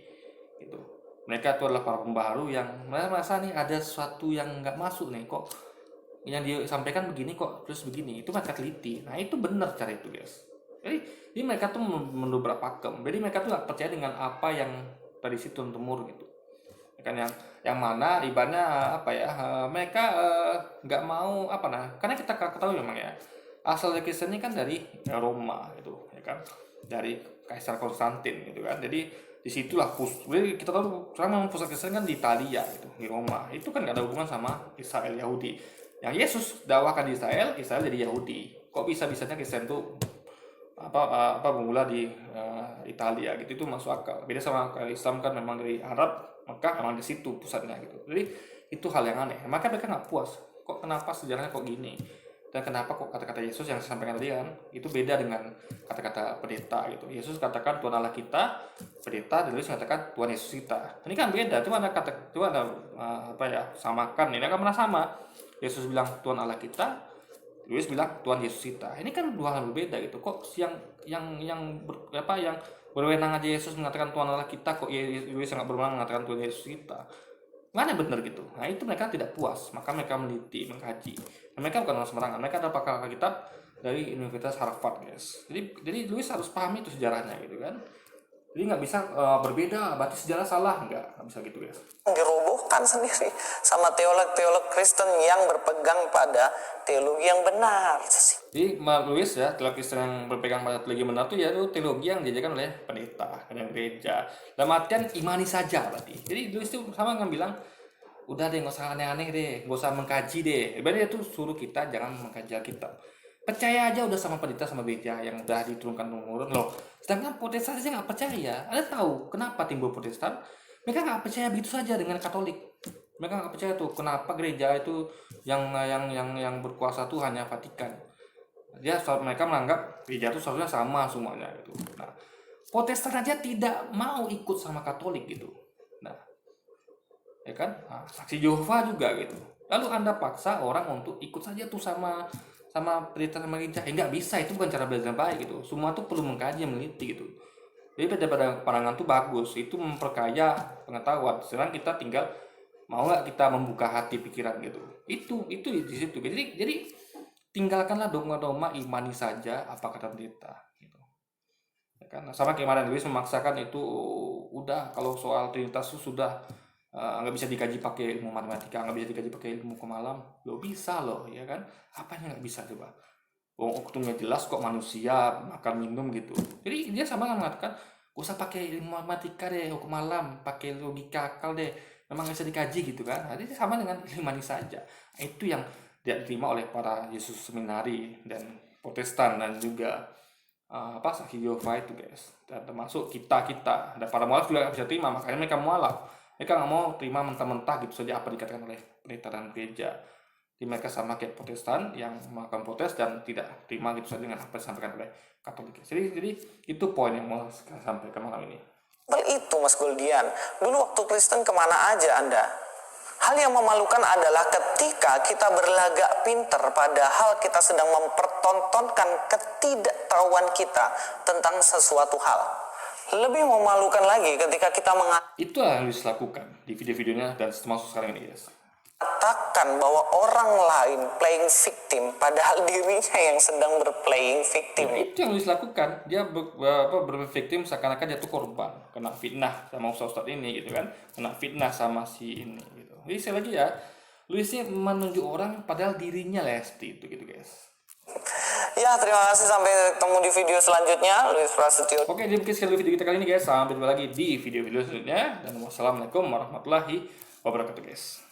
gitu. Mereka itu adalah para pembaharu yang merasa nih ada sesuatu yang nggak masuk nih, kok yang dia sampaikan begini kok terus begini. Itu mereka teliti. Nah itu benar cara itu guys. Jadi mereka tuh mendobrak pakem. Jadi mereka tuh nggak percaya dengan apa yang tradisi turun temurun gitu. Kan yang mana ibaratnya apa ya, mereka nggak mau apa nah, karena kita ketahui memang ya asal dari Kristen ini kan dari Roma gitu ya kan, dari Kaisar Konstantin gitu kan. Jadi disitulah jadi kita tahu sekarang memang pusat Kristen kan di Italia gitu, di Roma. Itu kan nggak ada hubungan sama Israel Yahudi. Yang Yesus dakwakan di Israel jadi Yahudi. Kok bisa-bisanya Kristen tuh apa bermula di Italia gitu, itu masuk akal. Beda sama Islam kan memang dari Arab, maka memang di situ pusatnya gitu. Jadi itu hal yang aneh. Maka mereka nggak puas. Kok kenapa sejarahnya kok gini? Dan kenapa kok kata-kata Yesus yang saya sampaikan tadi kan itu beda dengan kata-kata pendeta gitu. Yesus katakan Tuhan Allah kita, pendeta dan Yesus katakan Tuhan Yesus kita. Ini kan beda. Itu ada apa ya, samakan. Ini kan pernah sama. Yesus bilang Tuhan Allah kita, Yesus bilang Tuhan Yesus kita. Ini kan dua hal berbeda gitu. Kok yang berwenang aja Yesus mengatakan Tuhan Allah kita, kok Yesus sangat berwenang mengatakan Tuhan Yesus kita. Mana benar gitu. Nah itu mereka tidak puas, maka mereka meneliti, mengkaji. Dan mereka bukan orang sembarangan, mereka adalah pakar kitab dari Universitas Harvard guys. Jadi Lewis harus pahami itu sejarahnya gitu kan. Jadi nggak bisa berbeda, berarti sejarah salah, nggak bisa gitu guys. Dirobohkan sendiri sama teolog-teolog Kristen yang berpegang pada teologi yang benar. Jadi Lewis ya, teolog Kristen yang berpegang pada teologi yang benar tuh ya itu teologi yang diajarkan oleh pendeta, yang gereja. Dalam artian imani saja berarti. Jadi Lewis itu sama kan bilang, udah deh nggak usah aneh-aneh deh, nggak usah mengkaji deh. Berarti dia tuh suruh kita jangan mengkaji Alkitab. Percaya aja udah sama pendeta sama gereja yang udah diturunkan temurun loh. Sedangkan Protestan aja nggak percaya. Anda tahu kenapa timbul Protestan? Mereka nggak percaya begitu saja dengan Katolik. Mereka nggak percaya tuh kenapa gereja itu yang berkuasa tuh hanya Vatikan. Mereka menganggap gereja itu seharusnya sama semuanya gitu. Nah, Protestan aja tidak mau ikut sama Katolik gitu. Nah, ya kan? Nah, Saksi Yehova juga gitu. Lalu Anda paksa orang untuk ikut saja tuh sama pendeta sama gereja. Nggak bisa, itu bukan cara belajar yang baik gitu. Semua tuh perlu mengkaji, meneliti gitu. Jadi pada pandangan tuh bagus, itu memperkaya pengetahuan. Sekarang kita tinggal mau nggak kita membuka hati pikiran gitu. Itu di situ. Jadi tinggalkanlah dogma-dogma, imani saja apa kata pendeta gitu. Ya kan? Sama kayak kemarin Lewis memaksakan itu udah kalau soal Trinitas itu sudah nggak bisa dikaji pakai ilmu matematika, nggak bisa dikaji pakai ilmu kemalam. Lo bisa loh, ya kan? Apanya nggak bisa coba? Waktunya jelas kok manusia makan minum gitu. Jadi dia sama mengatakan gak usah pakai ilmu matematika deh, hukum malam, pakai logika akal deh. Memang nggak bisa dikaji gitu kan? Jadi sama dengan imani saja. Itu yang tidak diterima oleh para Yesus seminari dan Protestan dan juga Saksi Yehova itu guys. Dan termasuk kita dan para mualaf juga nggak bisa terima, makanya mereka mualaf. Mereka nggak mau terima mentah-mentah gitu saja apa dikatakan oleh pendeta dan gereja. Jadi mereka sama kayak Protestan yang melakukan protes dan tidak terima gitu saja dengan apa disampaikan oleh Katolik. Jadi itu poin yang mau saya sampaikan malam ini. Itu Mas Goldian, dulu waktu Kristen kemana aja Anda? Hal yang memalukan adalah ketika kita berlagak pinter padahal kita sedang mempertontonkan ketidaktahuan kita tentang sesuatu hal. Lebih memalukan lagi ketika kita itu yang harus dilakukan di video-videonya dan termasuk sekarang ini guys. Katakan bahwa orang lain playing victim padahal dirinya yang sedang berplaying victim. Ya, itu yang harus dilakukan. Dia bervictim seakan-akan jatuh korban, kena fitnah sama ustaz ini gitu kan, kena fitnah sama si ini gitu. Jadi sekali lagi ya, Luis ini menunjuk orang padahal dirinya lesti itu gitu guys. Ya, terima kasih, sampai ketemu di video selanjutnya. Luis Prasetyo. Oke, jadi mungkin sekali video kita kali ini guys. Sampai jumpa lagi di video-video selanjutnya. Dan wassalamualaikum warahmatullahi wabarakatuh guys.